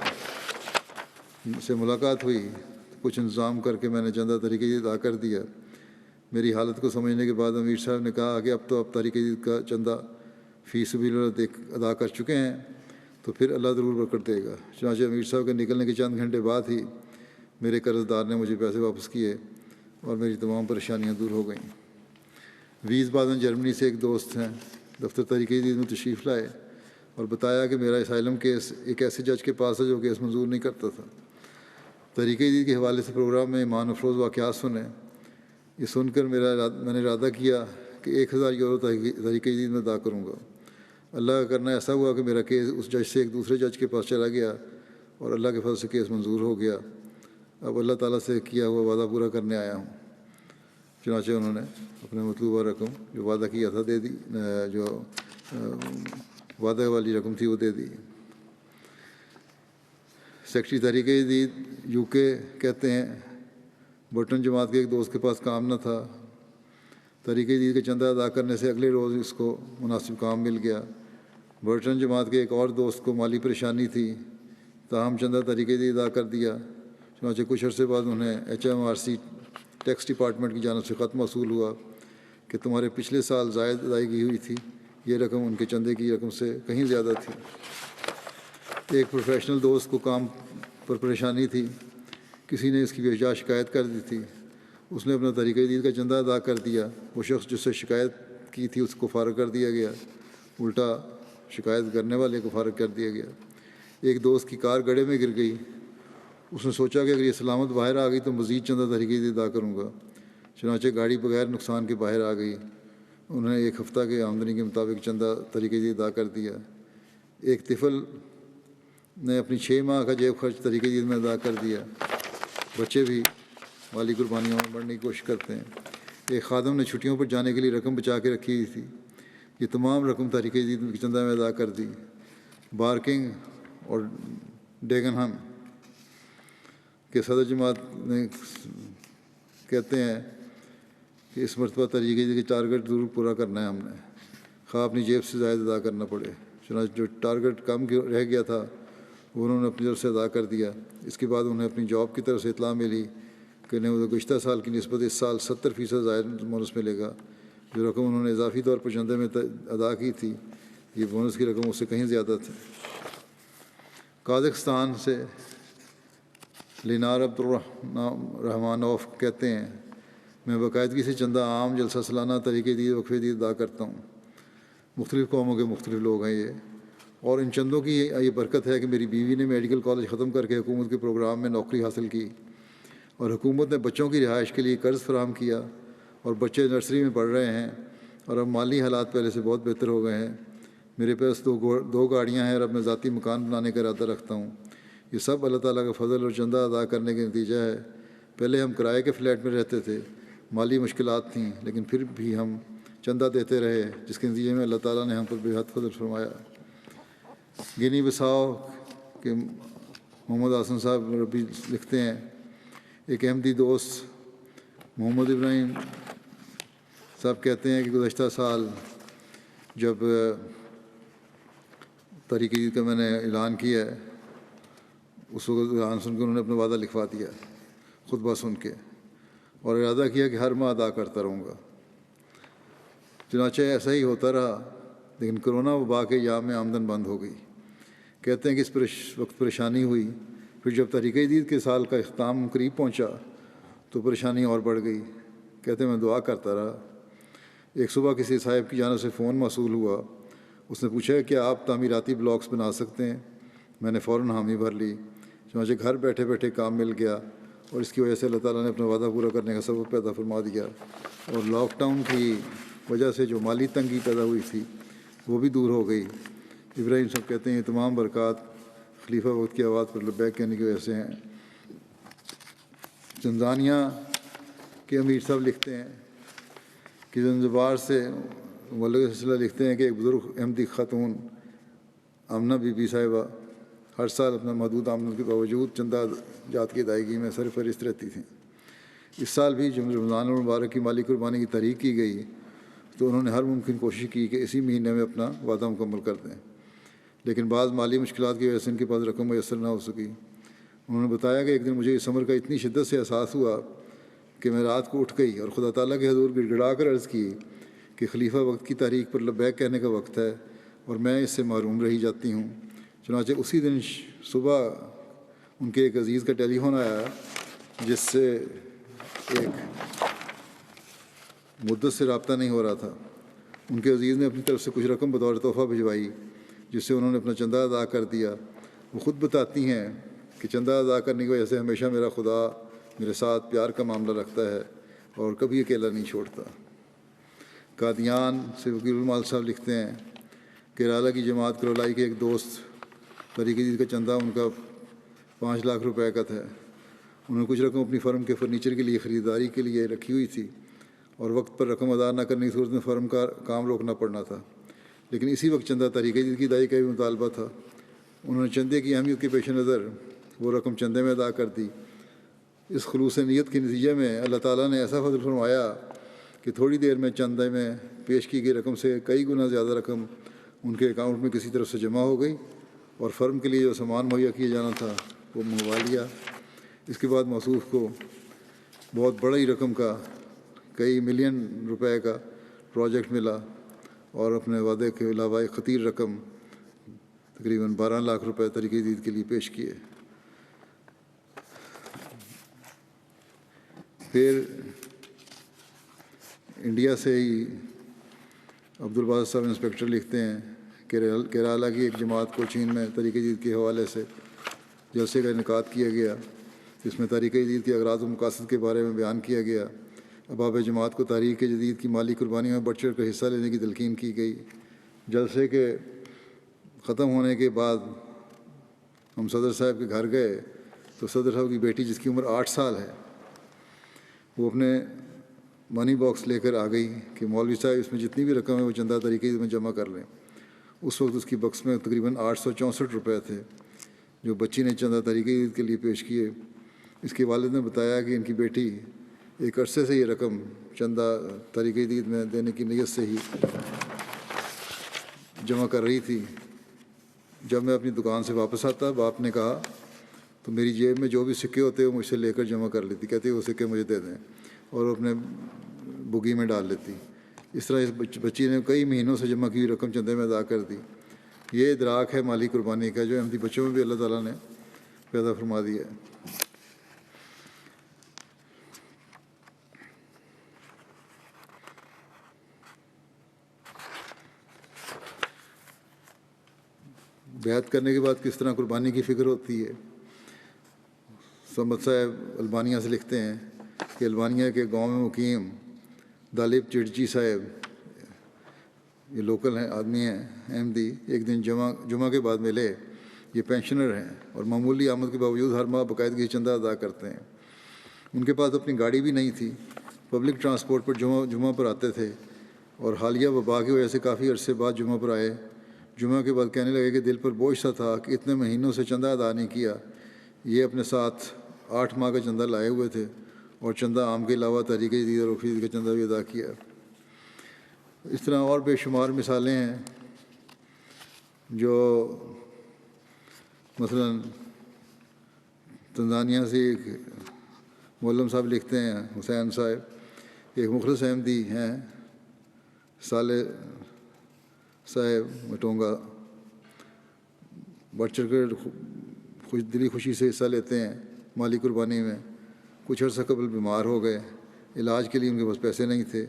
سے ملاقات ہوئی تو کچھ انتظام کر کے میں نے چندہ تحریک جدید ادا کر دیا۔ میری حالت کو سمجھنے کے بعد امیر صاحب نے کہا کہ اب تحریک جدید کا چندہ فی سبیل اللہ ادا کر چکے ہیں تو پھر اللہ ضرور برکت دے گا۔ چنانچہ امیر صاحب کے نکلنے کے چند گھنٹے بعد ہی میرے قرض دار نے مجھے پیسے واپس کیے اور میری تمام پریشانیاں دور ہو گئیں۔ ویز بادن جرمنی سے ایک دوست ہیں، دفتر تحریک جدید میں تشریف لائے اور بتایا کہ میرا اسائلم کیس ایک ایسے جج کے پاس ہے جو کیس منظور نہیں کرتا تھا۔ تحریک جدید کے حوالے سے پروگرام میں ایمان افروز واقعات سنے۔ یہ سن کر میں نے ارادہ کیا کہ €1000 تحریک جدید میں ادا کروں گا۔ اللہ کا کرنا ایسا ہوا کہ میرا کیس اس جج سے ایک دوسرے جج کے پاس چلا گیا اور اللہ کے فضل سے کیس منظور ہو گیا۔ اب اللہ تعالیٰ سے کیا ہوا وعدہ پورا کرنے آیا ہوں۔ چنانچہ انہوں نے اپنے مطلوبہ رقم جو وعدہ کیا تھا دے دی، جو وعدہ والی رقم تھی وہ دے دی۔ سیکٹری تحریک جدید یو کے کہتے ہیں برٹن جماعت کے ایک دوست کے پاس کام نہ تھا، تحریک جدید کا چندہ ادا کرنے سے اگلے روز اس کو مناسب کام مل گیا۔ برٹن جماعت کے ایک اور دوست کو مالی پریشانی تھی، تاہم چندہ تحریک جدید ادا کر دیا۔ چنانچہ کچھ عرصے بعد انہیں HMRC ٹیکس ڈپارٹمنٹ کی جانب سے خط موصول ہوا کہ تمہارے پچھلے سال زائد ادائیگی ہوئی تھی، یہ رقم ان کے چندے کی رقم سے کہیں زیادہ تھی۔ ایک پروفیشنل دوست کو کام پر پریشانی تھی، کسی نے اس کی بے جا شکایت کر دی تھی، اس نے اپنا تحریک جدید کا چندہ ادا کر دیا۔ وہ شخص جس سے شکایت کی تھی اس کو فارغ کر دیا گیا، الٹا شکایت کرنے والے کو فارغ کر دیا گیا۔ ایک دوست کی کار گڑھے میں گر گئی، اس نے سوچا کہ اگر یہ سلامت باہر آ گئی تو مزید چندہ تحریک جدید ادا کروں گا، چنانچہ گاڑی بغیر نقصان کے باہر آ گئی۔ انہوں نے ایک ہفتہ کے آمدنی کے مطابق چندہ تحریک جدید ادا کر دیا۔ ایک طفل نے اپنی 6 ماہ کا جیب خرچ تحریک جدید میں ادا کر دیا۔ بچے بھی مالی قربانیوں میں بڑھنے کی کوشش کرتے ہیں۔ ایک خادم نے چھٹیوں پر جانے کے لیے رقم بچا کے رکھی ہوئی تھی، یہ تمام رقم تحریک جدید کے چندہ میں ادا کر دی۔ بارکنگ اور ڈیگنہم کے صدر جماعت نے کہتے ہیں کہ اس مرتبہ تحریک جدید کے ٹارگٹ ضرور پورا کرنا ہے ہم نے، خواہ اپنی جیب سے زائد ادا کرنا پڑے۔ چنانچہ جو ٹارگٹ کم رہ گیا تھا وہ انہوں نے اپنی طرف سے ادا کر دیا۔ اس کے بعد انہیں اپنی جاب کی طرف سے اطلاع ملی کہ انہیں گزشتہ سال کی نسبت اس سال 70% زائد بونس ملے گا۔ جو رقم انہوں نے اضافی طور پر چندے میں ادا کی تھی، یہ بونس کی رقم اس سے کہیں زیادہ تھی۔ قازقستان سے لینار عبدالرحمانوف کہتے ہیں میں باقاعدگی سے چندہ عام جلسہ سالانہ تحریک جدید وقفے جدید ادا کرتا ہوں۔ مختلف قوموں کے مختلف لوگ ہیں یہ، اور ان چندوں کی یہ برکت ہے کہ میری بیوی نے میڈیکل کالج ختم کر کے حکومت کے پروگرام میں نوکری حاصل کی، اور حکومت نے بچوں کی رہائش کے لیے قرض فراہم کیا، اور بچے نرسری میں پڑھ رہے ہیں، اور اب مالی حالات پہلے سے بہت بہتر ہو گئے ہیں۔ میرے پاس دو گاڑیاں ہیں، اور اب میں ذاتی مکان بنانے کا ارادہ رکھتا ہوں۔ یہ سب اللہ تعالیٰ کا فضل اور چندہ ادا کرنے کا نتیجہ ہے۔ پہلے ہم کرائے کے فلیٹ میں رہتے تھے، مالی مشکلات تھیں، لیکن پھر بھی ہم چندہ دیتے رہے، جس کے نتیجے میں اللہ تعالیٰ نے ہم پر بے حد فضل فرمایا۔ گینی بساؤ کے محمد حسن صاحب ربی لکھتے ہیں ایک احمدی دوست محمد ابراہیم صاحب کہتے ہیں کہ گزشتہ سال جب تحریک جدید کا میں نے اعلان کیا ہے، اس وقت اعلان سن کے انہوں نے اپنا وعدہ لکھوا دیا خطبہ سن کے، اور ارادہ کیا کہ ہر ماہ ادا کرتا رہوں گا۔ چنانچہ ایسا ہی ہوتا رہا، لیکن کرونا وبا کے ایام میں آمدن بند ہو گئی۔ کہتے ہیں کہ اس وقت پریشانی ہوئی، پھر جب تحریک جدید کے سال کا اختتام قریب پہنچا تو پریشانی اور بڑھ گئی۔ کہتے ہیں میں دعا کرتا رہا۔ ایک صبح کسی صاحب کی جانب سے فون موصول ہوا، اس نے پوچھا کہ آپ تعمیراتی بلاکس بنا سکتے ہیں؟ میں نے فوراً حامی بھر لی۔ چنانچہ گھر بیٹھے بیٹھے کام مل گیا، اور اس کی وجہ سے اللہ تعالیٰ نے اپنا وعدہ پورا کرنے کا سبب پیدا فرما دیا، اور لاک ڈاؤن کی وجہ سے جو مالی تنگی پیدا ہوئی تھی وہ بھی دور ہو گئی۔ ابراہیم صاحب کہتے ہیں یہ تمام برکات خلیفہ وقت کی آواز پر لبیک کہنے کی وجہ سے ہیں۔ تنزانیہ کے امیر صاحب لکھتے ہیں کہ زنزبار سے مولوی سلسلہ لکھتے ہیں کہ ایک بزرگ احمدی خاتون آمنہ بی بی صاحبہ ہر سال اپنا محدود آمدن کے باوجود چندہ جات کی ادائیگی میں سرفہرست رہتی تھیں۔ اس سال بھی جب رمضان المبارک کی مالی قربانی کی تحریک کی گئی تو انہوں نے ہر ممکن کوشش کی کہ اسی مہینے میں اپنا وعدہ مکمل کر دیں، لیکن بعض مالی مشکلات کی وجہ سے ان کے پاس رقم میسر نہ ہو سکی۔ انہوں نے بتایا کہ ایک دن مجھے اس امر کا اتنی شدت سے احساس ہوا کہ میں رات کو اٹھ گئی اور خدا تعالیٰ کے حضور گڑ گڑا کر عرض کی کہ خلیفہ وقت کی تحریک پر لبیک کہنے کا وقت ہے، اور میں اس سے محروم رہی جاتی ہوں۔ چنانچہ اسی دن صبح ان کے ایک عزیز کا ٹیلی فون آیا، جس سے ایک مدت سے رابطہ نہیں ہو رہا تھا۔ ان کے عزیز نے اپنی طرف سے کچھ رقم بطور تحفہ بھجوائی، جس سے انہوں نے اپنا چندہ ادا کر دیا۔ وہ خود بتاتی ہیں کہ چندہ ادا کرنے کی وجہ سے ہمیشہ میرا خدا میرے ساتھ پیار کا معاملہ رکھتا ہے اور کبھی اکیلا نہیں چھوڑتا۔ قادیان سے وکیل المال صاحب لکھتے ہیں کیرالہ کی جماعت کرولائی کے ایک دوست تحریک جدید کا چندہ ان کا 5 لاکھ روپے کا تھا۔ انہوں نے کچھ رقم اپنی فرم کے فرنیچر کے لیے خریداری کے لیے رکھی ہوئی تھی، اور وقت پر رقم ادا نہ کرنے کی صورت میں فرم کا کام روکنا پڑنا تھا، لیکن اسی وقت چندہ تحریک جدید کی ادائیگی کا بھی مطالبہ تھا۔ انہوں نے چندے کی اہمیت کے پیش نظر وہ رقم چندے میں ادا کر دی۔ اس خلوص نیت کے نتیجے میں اللہ تعالیٰ نے ایسا فضل فرمایا کہ تھوڑی دیر میں چندے میں پیش کی گئی رقم سے کئی گنا زیادہ رقم ان کے اکاؤنٹ میں کسی طرف سے جمع ہو گئی، اور فرم کے لیے جو سامان مہیا کیا جانا تھا وہ منگوا لیا۔ اس کے بعد موصوف کو بہت بڑی رقم کا کئی ملین روپے کا پروجیکٹ ملا، اور اپنے وعدے کے علاوہ ایک خطیر رقم تقریباً 12 لاکھ روپے تحریک جدید کے لیے پیش کیے۔ پھر انڈیا سے ہی عبدالباسط صاحب انسپیکٹر لکھتے ہیں کہ کیرالہ کی ایک جماعت کو چین میں تحریک جدید کے حوالے سے جلسے کا انعقاد کیا گیا، جس میں تحریک جدید کے اغراض و مقاصد کے بارے میں بیان کیا گیا۔ احباب جماعت کو تحریک جدید کی مالی قربانی میں بڑھ چڑھ کر حصہ لینے کی تلقین کی گئی۔ جلسے کے ختم ہونے کے بعد ہم صدر صاحب کے گھر گئے تو صدر صاحب کی بیٹی، جس کی عمر 8 سال ہے، وہ اپنے منی باکس لے کر آ گئی کہ مولوی صاحب اس میں جتنی بھی رقم ہے وہ چندہ تحریک جدید میں جمع کر لیں۔ اس وقت اس کی بکس میں تقریباً 864 روپے تھے جو بچی نے چندہ تحریک جدید کے لیے پیش کیے۔ اس کے والد نے بتایا کہ ان کی بیٹی ایک عرصے سے یہ رقم چندہ تحریک جدید میں دینے کی نیت سے ہی جمع کر رہی تھی۔ جب میں اپنی دکان سے واپس آتا، باپ نے کہا تو میری جیب میں جو بھی سکے ہوتے وہ مجھ سے لے کر جمع کر لیتی، کہتی وہ سکے مجھے دے دیں، اور اپنے بگی میں ڈال لیتی۔ اس طرح اس بچی نے کئی مہینوں سے جمع کی ہوئی رقم چندے میں ادا کر دی۔ یہ ادراک ہے مالی قربانی کا جو احمدی بچوں میں بھی اللہ تعالیٰ نے پیدا فرما دیا ہے۔ بیعت کرنے کے بعد کس طرح قربانی کی فکر ہوتی ہے۔ سمت صاحب البانیہ سے لکھتے ہیں کہ البانیہ کے گاؤں میں مقیم دالیپ چڑچی صاحب، یہ لوکل ہیں آدمی ہیں احمدی، ایک دن جمعہ کے بعد ملے۔ یہ پینشنر ہیں اور معمولی آمد کے باوجود ہر ماہ باقاعدگی چندہ ادا کرتے ہیں۔ ان کے پاس اپنی گاڑی بھی نہیں تھی، پبلک ٹرانسپورٹ پر جمعہ پر آتے تھے، اور حالیہ وبا کی وجہ سے کافی عرصے بعد جمعہ پر آئے۔ جمعہ کے بعد کہنے لگے کہ دل پر بوجھ سا تھا کہ اتنے مہینوں سے چندہ ادا نہیں کیا۔ یہ اپنے ساتھ 8 ماہ کا چندہ لائے ہوئے تھے، اور چندہ عام کے علاوہ تحریک جدید اور وفید کا چندہ بھی ادا کیا۔ اس طرح اور بے شمار مثالیں ہیں جو مثلا تنزانیہ سے ایک مولم صاحب لکھتے ہیں، حسین صاحب ایک مخلص احمدی ہیں، صالح صاحب مٹونگا، بڑھ چڑھ کر دلی خوشی سے حصہ لیتے ہیں مالی قربانی میں۔ کچھ عرصہ قبل بیمار ہو گئے، علاج کے لیے ان کے پاس پیسے نہیں تھے۔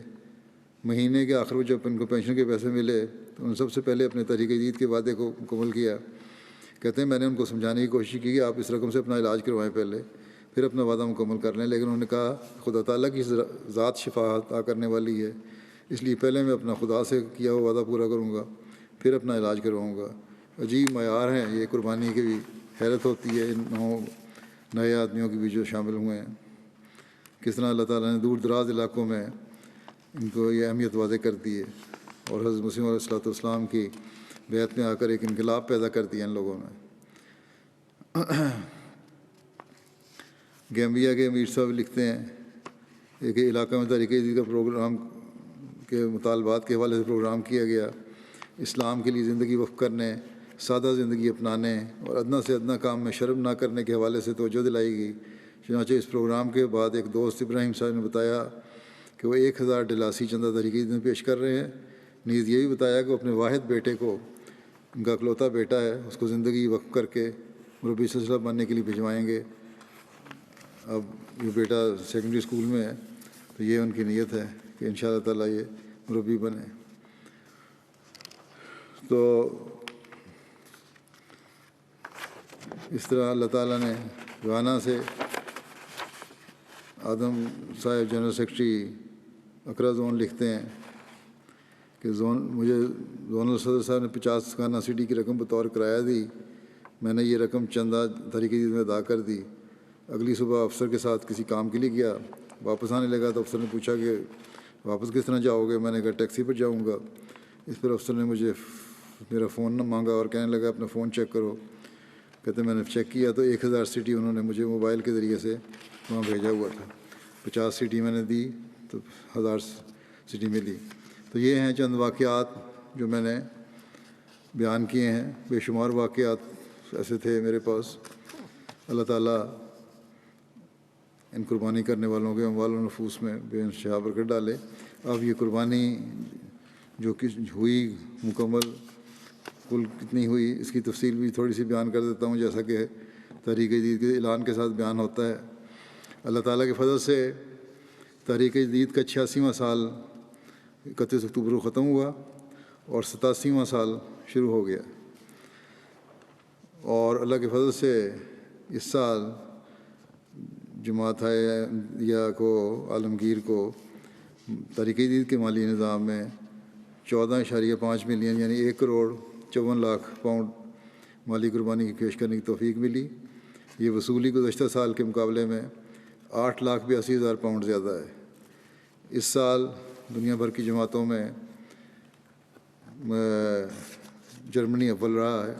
مہینے کے آخر میں جب ان کو پینشن کے پیسے ملے تو انہوں نے سب سے پہلے اپنے تحریک جدید کے وعدے کو مکمل کیا۔ کہتے ہیں میں نے ان کو سمجھانے کی کوشش کی کہ آپ اس رقم سے اپنا علاج کروائیں پہلے، پھر اپنا وعدہ مکمل کر لیں، لیکن انہوں نے کہا خدا تعالیٰ کی ذات شفا عطا کرنے والی ہے، اس لیے پہلے میں اپنا خدا سے کیا ہوا وعدہ پورا کروں گا، پھر اپنا علاج کرواؤں گا۔ عجیب معیار ہیں یہ قربانی کی بھی حیرت ہوتی ہے ان نئے آدمیوں کی بھی جو شامل ہوئے ہیں، کس طرح اللہ تعالیٰ نے دور دراز علاقوں میں ان کو یہ اہمیت واضح کر دی ہے، اور حضرت مسیح علیہ السلام کی بیعت میں آ کر ایک انقلاب پیدا کر دیا ان لوگوں نے۔ گیمبیا کے امیر صاحب لکھتے ہیں ایک علاقہ میں تحریک جدید کا پروگرام کے مطالبات کے حوالے سے پروگرام کیا گیا۔ اسلام کے لیے زندگی وقف کرنے، سادہ زندگی اپنانے اور ادنا سے ادنا کام میں شرم نہ کرنے کے حوالے سے توجہ دلائی گئی۔ چنانچہ اس پروگرام کے بعد ایک دوست ابراہیم صاحب نے بتایا کہ وہ 1000 ڈلاسی چندہ تحریک جدید میں پیش کر رہے ہیں۔ نیز یہ بھی بتایا کہ وہ اپنے واحد بیٹے کو، ان کا اکلوتا بیٹا ہے، اس کو زندگی وقف کر کے مربی سلسلہ بننے کے لیے بھجوائیں گے۔ اب یہ بیٹا سیکنڈری اسکول میں ہے تو یہ ان کی نیت ہے کہ انشاءاللہ تعالیٰ یہ مربی بنے۔ تو اس طرح اللہ تعالیٰ نے گانا سے آدم صاحب جنرل سیکرٹری اکرا زون لکھتے ہیں کہ مجھے زونل صدر صاحب نے 50 گانا CD کی رقم بطور کرایہ دی۔ میں نے یہ رقم چندہ تحریک جدید میں ادا کر دی۔ اگلی صبح افسر کے ساتھ کسی کام کے لیے گیا، واپس آنے لگا تو افسر نے پوچھا کہ واپس کس طرح جاؤ گے؟ میں نے کہا ٹیکسی پر جاؤں گا۔ اس پر افسر نے مجھے میرا فون نہ مانگا اور کہنے لگا اپنا فون چیک کرو۔ کہتے میں نے چیک کیا تو 1000 سٹی انہوں نے مجھے موبائل کے ذریعے سے وہاں بھیجا ہوا تھا۔ 50 سٹی میں نے دی تو 1000 سٹی ملی۔ تو یہ ہیں چند واقعات جو میں نے بیان کیے ہیں۔ بے شمار واقعات ایسے تھے میرے پاس۔ اللہ تعالیٰ ان قربانی کرنے والوں کے اموال و نفوس میں بے انتہا برکت ڈالے۔ اب یہ قربانی جو کہ ہوئی مکمل کل کتنی ہوئی اس کی تفصیل بھی تھوڑی سی بیان کر دیتا ہوں، جیسا کہ تحریک جدید کے اعلان کے ساتھ بیان ہوتا ہے۔ اللہ تعالیٰ کے فضل سے تحریک جدید کا 86واں سال 31 اکتوبر کو ختم ہوا اور 87واں سال شروع ہو گیا، اور اللہ کے فضل سے اس سال جماعت یا کو عالمگیر کو تحریک جدید کے مالی نظام میں 14.5 ملین یعنی 1,54,00,000 پاؤنڈ مالی قربانی کی پیش کرنے کی توفیق ملی۔ یہ وصولی گزشتہ سال کے مقابلے میں 8,82,000 پاؤنڈ زیادہ ہے۔ اس سال دنیا بھر کی جماعتوں میں جرمنی اول رہا ہے۔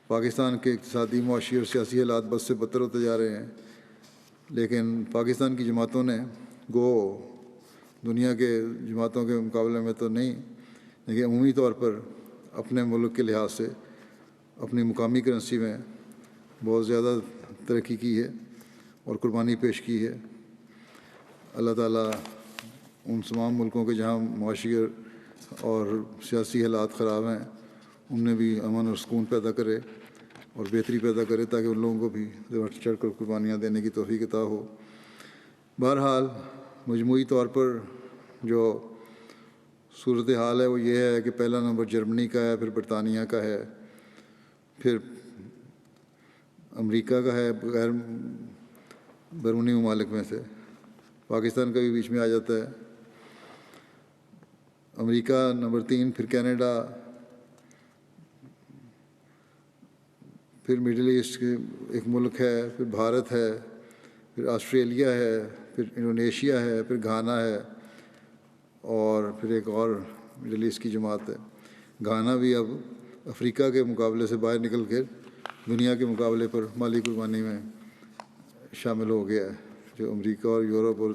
پاکستان کے اقتصادی، معاشی اور سیاسی حالات بد سے بدتر ہوتے جا رہے ہیں، لیکن پاکستان کی جماعتوں نے گو دنیا کے جماعتوں کے مقابلے میں تو نہیں، لیکن عمومی طور پر اپنے ملک کے لحاظ سے اپنی مقامی کرنسی میں بہت زیادہ ترقی کی ہے اور قربانی پیش کی ہے۔ اللہ تعالیٰ ان تمام ملکوں کے جہاں معاشی اور سیاسی حالات خراب ہیں ان میں بھی امن اور سکون پیدا کرے اور بہتری پیدا کرے، تاکہ ان لوگوں کو بھی چڑھ کر قربانیاں دینے کی توفیق عطا ہو۔ بہرحال مجموعی طور پر جو صورت حال ہے وہ یہ ہے کہ پہلا نمبر جرمنی کا ہے، پھر برطانیہ کا ہے، پھر امریکہ کا ہے، غیر بیرونی ممالک میں سے پاکستان کا بھی بیچ میں آ جاتا ہے۔ امریکہ نمبر 3، پھر کینیڈا، پھر مڈل ایسٹ کے ایک ملک ہے، پھر بھارت ہے، پھر آسٹریلیا ہے، پھر انڈونیشیا ہے، پھر گھانا ہے، اور پھر ایک اور مڈل ایسٹ کی جماعت ہے۔ گھانا بھی اب افریقہ کے مقابلے سے باہر نکل کے دنیا کے مقابلے پر مالی قربانی میں شامل ہو گیا ہے، جو امریکہ اور یورپ اور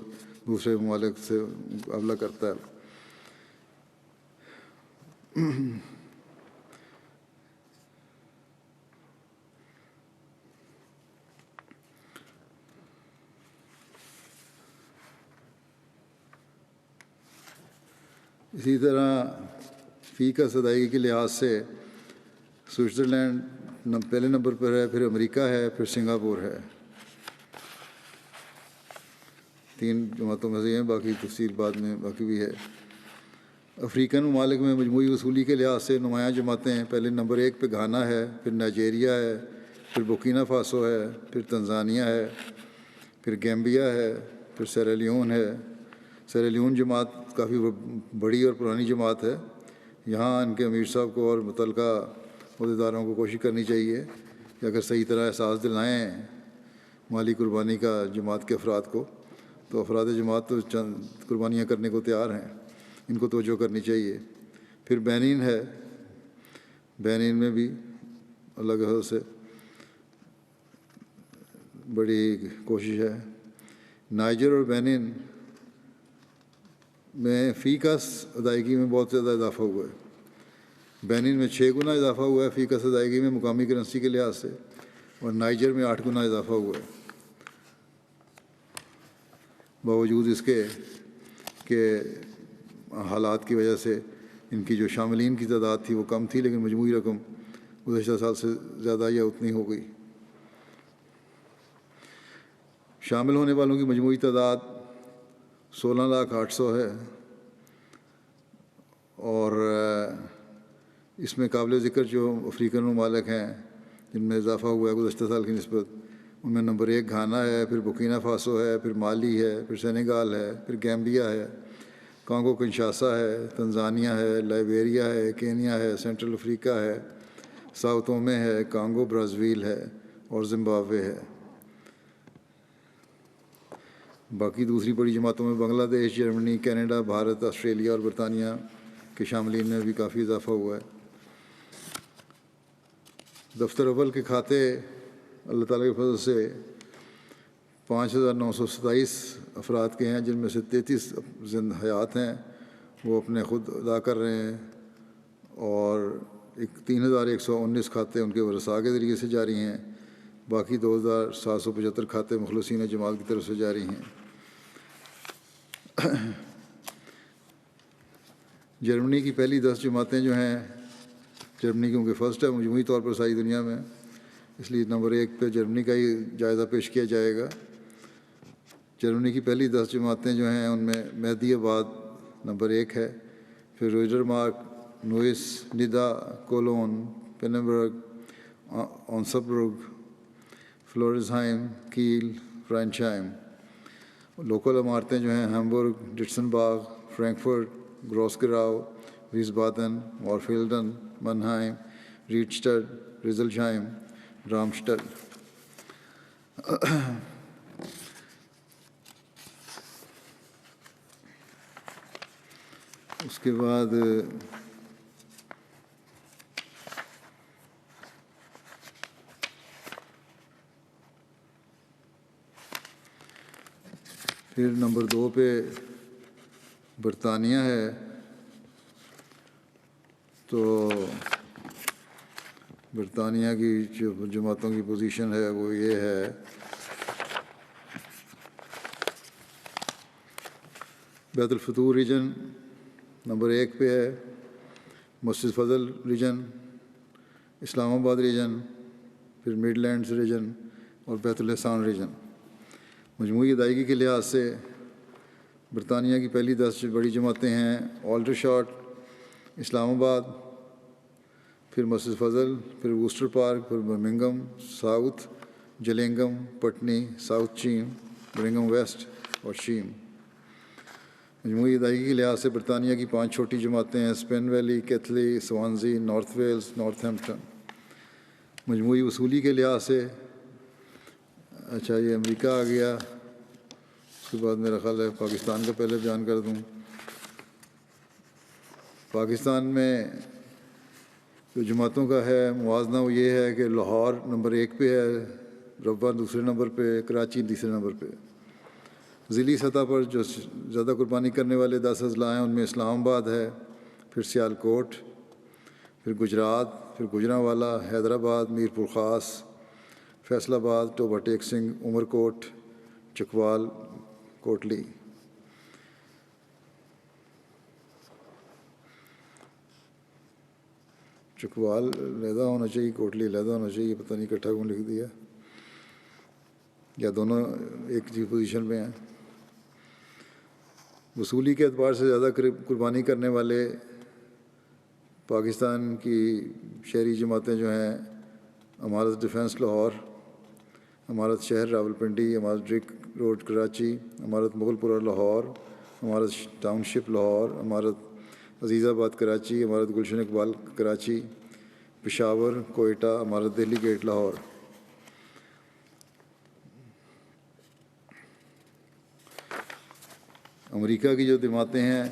دوسرے ممالک سے مقابلہ کرتا ہے۔ اسی طرح فی کا ادائیگی کے لحاظ سے سوئٹزرلینڈ پہلے نمبر پر ہے، پھر امریکہ ہے، پھر سنگاپور ہے۔ 3 جماعتوں میں سے ہیں، باقی تفصیل بعد میں باقی بھی ہے۔ افریقن ممالک میں مجموعی وصولی کے لحاظ سے نمایاں جماعتیں ہیں۔ پہلے نمبر 1 پہ گھانا ہے، پھر نائجیریا ہے، پھر بورکینا فاسو ہے، پھر تنزانیہ ہے، پھر گیمبیا ہے، پھر سیرالیون ہے۔ سیرالیون جماعت کافی بڑی اور پرانی جماعت ہے۔ یہاں ان کے امیر صاحب کو اور متعلقہ عہدیداروں کو کوشش کرنی چاہیے کہ اگر صحیح طرح احساس دلائیں مالی قربانی کا جماعت کے افراد کو، تو افراد جماعت تو چند قربانیاں کرنے کو تیار ہیں، ان کو توجہ کرنی چاہیے۔ پھر بینن ہے، بینن میں بھی اللہ کے فضل سے بڑی کوشش ہے۔ نائجر اور بینن میں فی کا ادائیگی میں بہت زیادہ اضافہ ہوا ہے۔ بینن میں 6 گنا اضافہ ہوا ہے فی کا ادائیگی میں مقامی کرنسی کے لحاظ سے، اور نائجر میں 8 گنا اضافہ ہوا ہے، باوجود اس کے کہ حالات کی وجہ سے ان کی جو شاملین کی تعداد تھی وہ کم تھی، لیکن مجموعی رقم گزشتہ سال سے زیادہ یا اتنی ہو گئی۔ شامل ہونے والوں کی مجموعی تعداد 16,800,000 ہے، اور اس میں قابل ذکر جو افریقن ممالک ہیں جن میں اضافہ ہوا ہے گزشتہ سال کی نسبت، ان میں نمبر 1 گھانا ہے، پھر بورکینا فاسو ہے، پھر مالی ہے، پھر سینیگال ہے، پھر گیمبیا ہے، کانگو کنشاسا ہے، تنزانیہ ہے، لائبیریا ہے، کینیا ہے، سینٹرل افریقہ ہے، ساؤ تومے ہے، کانگو برازیل ہے، اور زمبابوے ہے۔ باقی دوسری بڑی جماعتوں میں بنگلہ دیش، جرمنی، کینیڈا، بھارت، آسٹریلیا اور برطانیہ کے شاملین میں بھی کافی اضافہ ہوا ہے۔ دفتر اول کے کھاتے اللہ تعالیٰ کے فضل سے 5,927 افراد کے ہیں، جن میں سے 33 زندہ حیات ہیں، وہ اپنے خود ادا کر رہے ہیں، اور 3,119 کھاتے ان کے ورثاء کے ذریعے سے جاری ہیں۔ باقی 2,775 کھاتے مخلصین جماعت کی طرف سے جاری ہیں۔ جرمنی کی پہلی 10 جماعتیں جو ہیں، جرمنی کیونکہ فرسٹ ہے مجموعی طور پر ساری دنیا میں، اس لیے نمبر 1 پہ جرمنی کا ہی جائزہ پیش کیا جائے گا۔ جرمنی کی پہلی 10 جماعتیں جو ہیں ان میں مہدی آباد نمبر 1 ہے، پھر رویڈر مارک، نوئس، نیدا، کولون، پیننبرگ، آنسبرگ، فلورزہائم، کیل، فرائنشائم۔ لوکل عمارتیں جو ہیں ہیمبرگ، ڈٹسن باغ، فرینکفرٹ، گروسگراؤ، ویسبادن، مورفیلڈن، منہائم، ریڈسٹڈ، ریزلشائم، رامسٹڈ۔ اس کے بعد پھر نمبر 2 پہ برطانیہ ہے، تو برطانیہ کی جو جماعتوں کی پوزیشن ہے وہ یہ ہے: بیت الفتور ریجن نمبر 1 پہ ہے، مسجد فضل ریجن، اسلام آباد ریجن، پھر مڈ لینڈز ریجن اور بیت الاحسان ریجن۔ مجموعی ادائیگی کے لحاظ سے برطانیہ کی پہلی 10 بڑی جماعتیں ہیں: آلڈرشاٹ، اسلام آباد، پھر مسجد فضل، پھر ووسٹر پارک، پھر Birmingham South, Gillingham, Putney, South Cheam, Birmingham West اور شیم۔ مجموعی ادائیگی کے لحاظ سے برطانیہ کی 5 چھوٹی جماعتیں ہیں: Spen Valley, Keighley, Swansea, North Wales, Northampton. مجموعی وصولی کے لحاظ سے اچھا یہ امریکہ آ گیا، اس کے بعد میرا خیال ہے پاکستان کا پہلے بیان کر دوں۔ پاکستان میں جو جماعتوں کا ہے موازنہ وہ یہ ہے کہ لاہور نمبر 1 پہ ہے، ربوہ دوسرے نمبر پہ، کراچی تیسرے نمبر پہ۔ ضلعی سطح پر جو زیادہ قربانی کرنے والے 10 اضلاع ہیں ان میں اسلام آباد ہے، پھر سیالکوٹ، پھر گجرات، پھر گوجرانوالا، حیدرآباد، میرپور خاص، فیصل آباد، ٹوبہ ٹیک سنگھ، عمر کوٹ، چکوال، کوٹلی۔ چکوال علیحدہ ہونا چاہیے، کوٹلی علیحدہ ہونا چاہیے، پتہ نہیں اکٹھا کیوں لکھ دیا، یا دونوں ایک جی پوزیشن میں ہیں۔ وصولی کے اعتبار سے زیادہ قربانی کرنے والے پاکستان کی شہری جماعتیں جو ہیں: امارت ڈیفنس لاہور، امارت شہر راولپنڈی، امارت ڈرک روڈ کراچی، امارت مغل پورہ لاہور، امارت ٹاؤن شپ لاہور، امارت عزیز آباد کراچی، امارت گلشن اقبال کراچی، پشاور، کوئٹہ، امارت دہلی گیٹ لاہور۔ امریکہ کی جو جماعتیں ہیں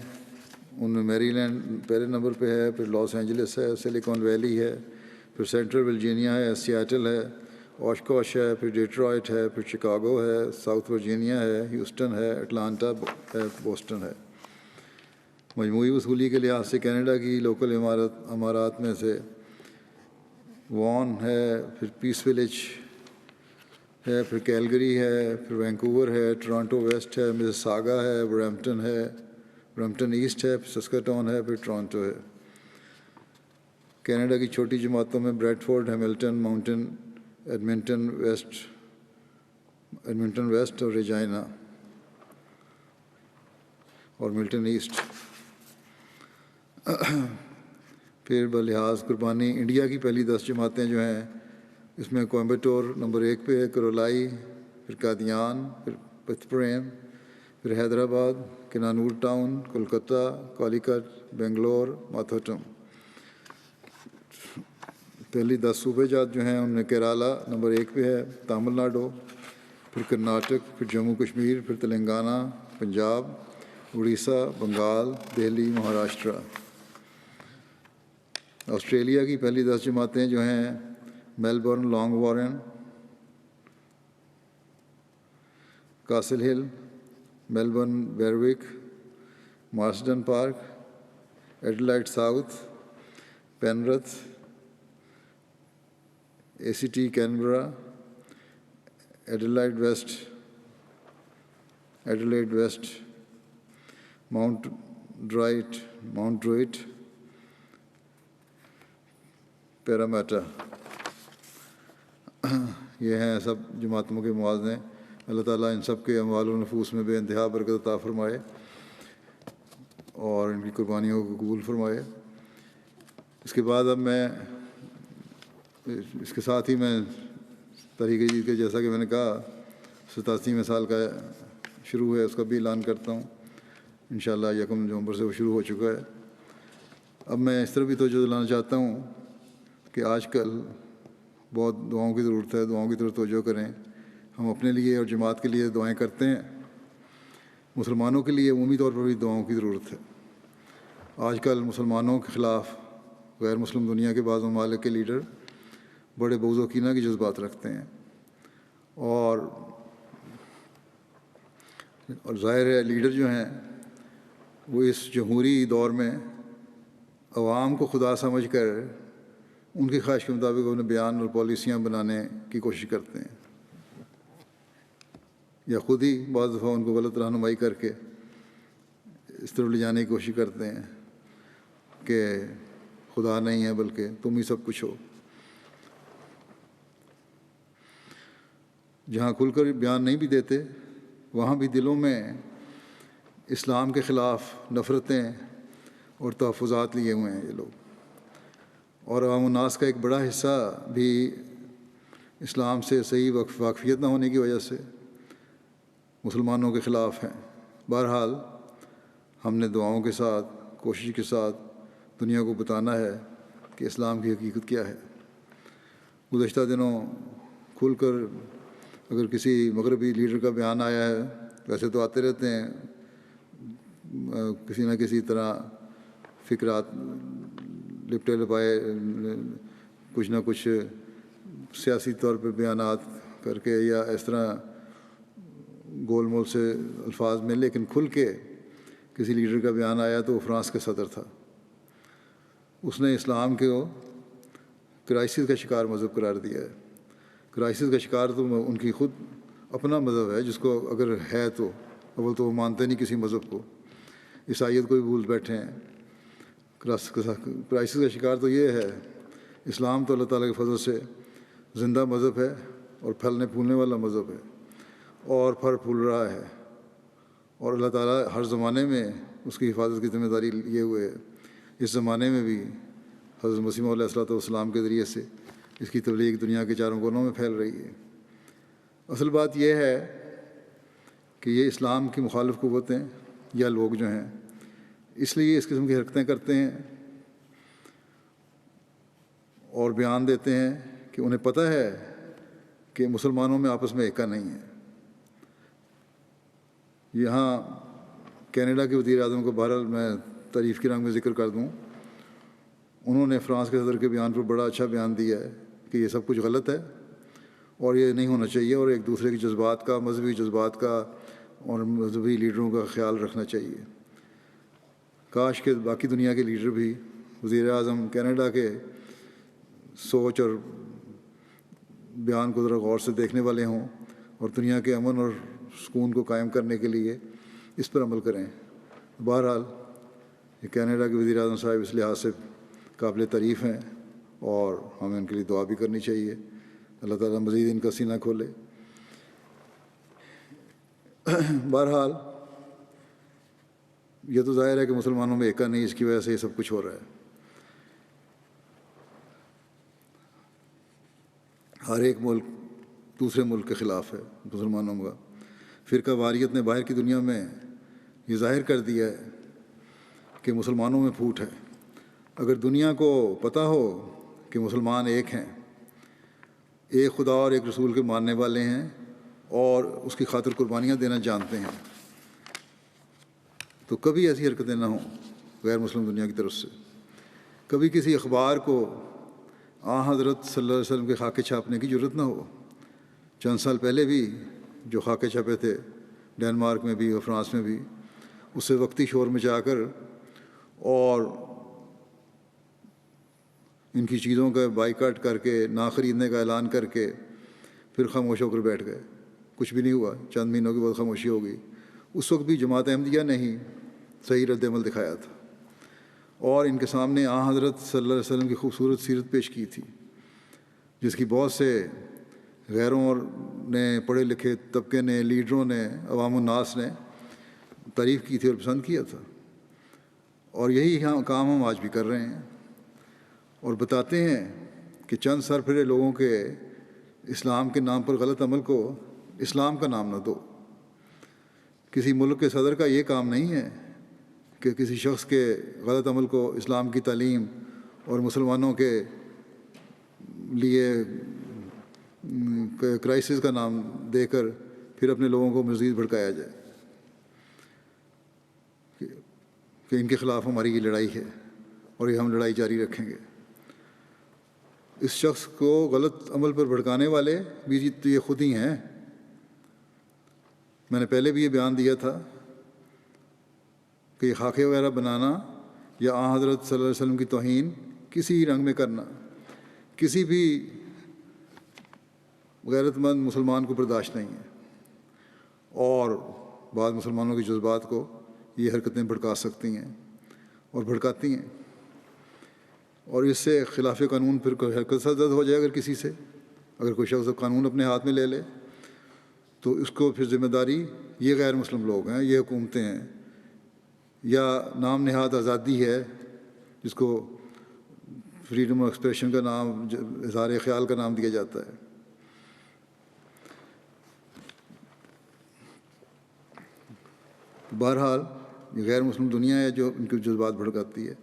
ان میں میری لینڈ پہلے نمبر پہ ہے، پھر لاس اینجلس ہے، سلیکون ویلی ہے، پھر سینٹرل ورجینیا ہے، سیاٹل ہے، اوشکوش ہے، پھر ڈیٹرائٹ ہے، پھر شکاگو ہے، ساؤتھ ورجینیا ہے، ہیوسٹن ہے، اٹلانٹا ہے، بوسٹن ہے۔ مجموعی وصولی کے لحاظ سے کینیڈا کی لوکل امارات میں سے وان ہے، پھر پیس ولیج ہے، پھر کیلگری ہے، پھر وینکوور ہے، ٹورانٹو ویسٹ ہے، مسیساگا ہے، برمپٹن ایسٹ ہے، پھر سسکاٹون ہے، پھر ٹورانٹو ہے۔ کینیڈا کی چھوٹی جماعتوں میں Bradford, Hamilton, Mountain, Edmonton West اور ریجائنا اور ملٹن ایسٹ۔ پھر بلحاظ قربانی انڈیا کی پہلی 10 جماعتیں جو ہیں اس میں کوئمبٹور نمبر 1 پہ ہے، کرولائی، پھر قادیان، پھر پتھپریم، پھر حیدرآباد، کنانور ٹاؤن، کولکتہ، کالیکٹ، بنگلور، ماتھوٹم۔ پہلی 10 صوبے جات جو ہیں ان میں کیرالہ نمبر 1 پہ ہے، تامل ناڈو، پھر کرناٹک، پھر جموں کشمیر، پھر تلنگانہ، پنجاب، اڑیسہ، بنگال، دہلی، مہاراشٹرا۔ آسٹریلیا کی پہلی 10 جماعتیں جو ہیں Melbourne, Langwarrin, Castle Hill, Melbourne Berwick, Marsden Park, Adelaide South, Penrith, A C T Canberra, Adelaide West, Mount Druitt, Parramatta. یہ ہیں سب جماعتوں کے موازنے۔ اللہ تعالیٰ ان سب کے اموال و نفوس میں بے انتہا برکت عطا فرمائے اور ان کی قربانیوں کو قبول فرمائے۔ اس کے بعد اب میں اس کے ساتھ ہی میں تحریک جدید کے، جیسا کہ میں نے کہا 87ویں سال کا شروع ہے، اس کا بھی اعلان کرتا ہوں۔ انشاءاللہ 1 نومبر سے وہ شروع ہو چکا ہے۔ اب میں اس طرح بھی توجہ دلانا چاہتا ہوں کہ آج کل بہت دعاؤں کی ضرورت ہے، دعاؤں کی طرف توجہ کریں۔ ہم اپنے لیے اور جماعت کے لیے دعائیں کرتے ہیں، مسلمانوں کے لیے عمومی طور پر بھی دعاؤں کی ضرورت ہے۔ آج کل مسلمانوں کے خلاف غیر مسلم دنیا کے بعض ممالک کے لیڈر بڑے بغض و کینہ کے جذبات رکھتے ہیں، اور ظاہر ہے لیڈر جو ہیں وہ اس جمہوری دور میں عوام کو خدا سمجھ کر ان کی خواہش کے مطابق اپنے بیان اور پالیسیاں بنانے کی کوشش کرتے ہیں، یا خود ہی بعض دفعہ ان کو غلط رہنمائی کر کے اس طرف لے جانے کی کوشش کرتے ہیں کہ خدا نہیں ہے بلکہ تم ہی سب کچھ ہو۔ جہاں کھل کر بیان نہیں بھی دیتے وہاں بھی دلوں میں اسلام کے خلاف نفرتیں اور تحفظات لیے ہوئے ہیں یہ لوگ، اور عوام الناس کا ایک بڑا حصہ بھی اسلام سے صحیح واقفیت نہ ہونے کی وجہ سے مسلمانوں کے خلاف ہیں۔ بہرحال ہم نے دعاؤں کے ساتھ، کوشش کے ساتھ دنیا کو بتانا ہے کہ اسلام کی حقیقت کیا ہے۔ گزشتہ دنوں کھل کر اگر کسی مغربی لیڈر کا بیان آیا ہے، ویسے تو آتے رہتے ہیں کسی نہ کسی طرح فکرات لپٹے لپائے، کچھ نہ کچھ سیاسی طور پہ بیانات کر کے یا اس طرح گول مول سے الفاظ میں، لیکن کھل کے کسی لیڈر کا بیان آیا تو وہ فرانس کا صدر تھا۔ اس نے اسلام کو کرائسس کا شکار مذہب قرار دیا ہے۔ کرائسس کا شکار تو ان کی خود اپنا مذہب ہے، جس کو اگر ہے تو اول تو وہ مانتے نہیں کسی مذہب کو، عیسائیت کو بھی بھول بیٹھے ہیں۔ کرائسس کا شکار تو یہ ہے، اسلام تو اللہ تعالیٰ کے فضل سے زندہ مذہب ہے اور پھلنے پھولنے والا مذہب ہے، اور پھل پھول رہا ہے، اور اللہ تعالیٰ ہر زمانے میں اس کی حفاظت کی ذمہ داری لیے ہوئے ہے۔ اس زمانے میں بھی حضرت مسیح علیہ السلام کے ذریعے سے اس کی تبلیغ دنیا کے چاروں کونوں میں پھیل رہی ہے۔ اصل بات یہ ہے کہ یہ اسلام کی مخالف قوتیں یا لوگ جو ہیں اس لیے اس قسم کی حرکتیں کرتے ہیں اور بیان دیتے ہیں کہ انہیں پتہ ہے کہ مسلمانوں میں آپس میں ایکا نہیں ہے۔ یہاں کینیڈا کے وزیر اعظم کو بہرحال میں تعریف کے رنگ میں ذکر کر دوں، انہوں نے فرانس کے صدر کے بیان پر بڑا اچھا بیان دیا ہے کہ یہ سب کچھ غلط ہے اور یہ نہیں ہونا چاہیے، اور ایک دوسرے کے جذبات کا، مذہبی جذبات کا اور مذہبی لیڈروں کا خیال رکھنا چاہیے۔ کاش کہ باقی دنیا کے لیڈر بھی وزیر اعظم کینیڈا کے سوچ اور بیان کو ذرا غور سے دیکھنے والے ہوں اور دنیا کے امن اور سکون کو قائم کرنے کے لیے اس پر عمل کریں۔ بہرحال یہ کینیڈا کے وزیر اعظم صاحب اس لحاظ سے قابل تعریف ہیں اور ہمیں ان کے لیے دعا بھی کرنی چاہیے۔ اللہ تعالیٰ مزید ان کا سینہ کھولے۔ بہرحال یہ تو ظاہر ہے کہ مسلمانوں میں ایکا نہیں، اس کی وجہ سے یہ سب کچھ ہو رہا ہے۔ ہر ایک ملک دوسرے ملک کے خلاف ہے مسلمانوں کا۔ فرقہ واریت نے باہر کی دنیا میں یہ ظاہر کر دیا ہے کہ مسلمانوں میں پھوٹ ہے۔ اگر دنیا کو پتہ ہو کہ مسلمان ایک ہیں، ایک خدا اور ایک رسول کے ماننے والے ہیں، اور اس کی خاطر قربانیاں دینا جانتے ہیں، تو کبھی ایسی حرکتیں نہ ہوں غیر مسلم دنیا کی طرف سے. کبھی کسی اخبار کو حضرت صلی اللہ علیہ وسلم کے خاکے چھاپنے کی ضرورت نہ ہو. چند سال پہلے بھی جو خاکے چھپے تھے ڈنمارک میں بھی اور فرانس میں بھی، اس سے وقتی شور مچا کر اور ان کی چیزوں کا بائیکاٹ کر کے، نہ خریدنے کا اعلان کر کے پھر خاموش ہو کر بیٹھ گئے. کچھ بھی نہیں ہوا، چند مہینوں کے بعد خاموشی ہو گئی. اس وقت بھی جماعت احمدیہ نے ہی صحیح رد عمل دکھایا تھا اور ان کے سامنے حضرت صلی اللہ علیہ وسلم کی خوبصورت سیرت پیش کی تھی، جس کی بہت سے غیروں نے، پڑھے لکھے طبقے نے، لیڈروں نے، عوام الناس نے تعریف کی تھی اور پسند کیا تھا. اور یہی کام ہم آج بھی کر رہے ہیں اور بتاتے ہیں کہ چند سر پھرے لوگوں کے اسلام کے نام پر غلط عمل کو اسلام کا نام نہ دو. کسی ملک کے صدر کا یہ کام نہیں ہے کہ کسی شخص کے غلط عمل کو اسلام کی تعلیم اور مسلمانوں کے لیے کرائسس کا نام دے کر پھر اپنے لوگوں کو مزید بھڑکایا جائے کہ ان کے خلاف ہماری یہ لڑائی ہے اور یہ ہم لڑائی جاری رکھیں گے. اس شخص کو غلط عمل پر بھڑکانے والے بھی تو یہ خود ہی ہیں. میں نے پہلے بھی یہ بیان دیا تھا کہ یہ خاکے وغیرہ بنانا یا حضرت صلی اللہ علیہ وسلم کی توہین کسی رنگ میں کرنا کسی بھی غیرت مند مسلمان کو برداشت نہیں ہے، اور بعض مسلمانوں کے جذبات کو یہ حرکتیں بھڑکا سکتی ہیں اور بھڑکاتی ہیں. اور اس سے خلاف قانون پھر کوئی حرکت صدر ہو جائے اگر کسی سے، اگر کوئی شخص قانون اپنے ہاتھ میں لے لے تو اس کو پھر ذمہ داری یہ غیر مسلم لوگ ہیں، یہ حکومتیں ہیں، یا نام نہاد آزادی ہے جس کو فریڈم آف ایکسپریشن کا نام، اظہار خیال کا نام دیا جاتا ہے. بہرحال یہ غیر مسلم دنیا ہے جو ان کے جذبات بھڑکاتی ہے.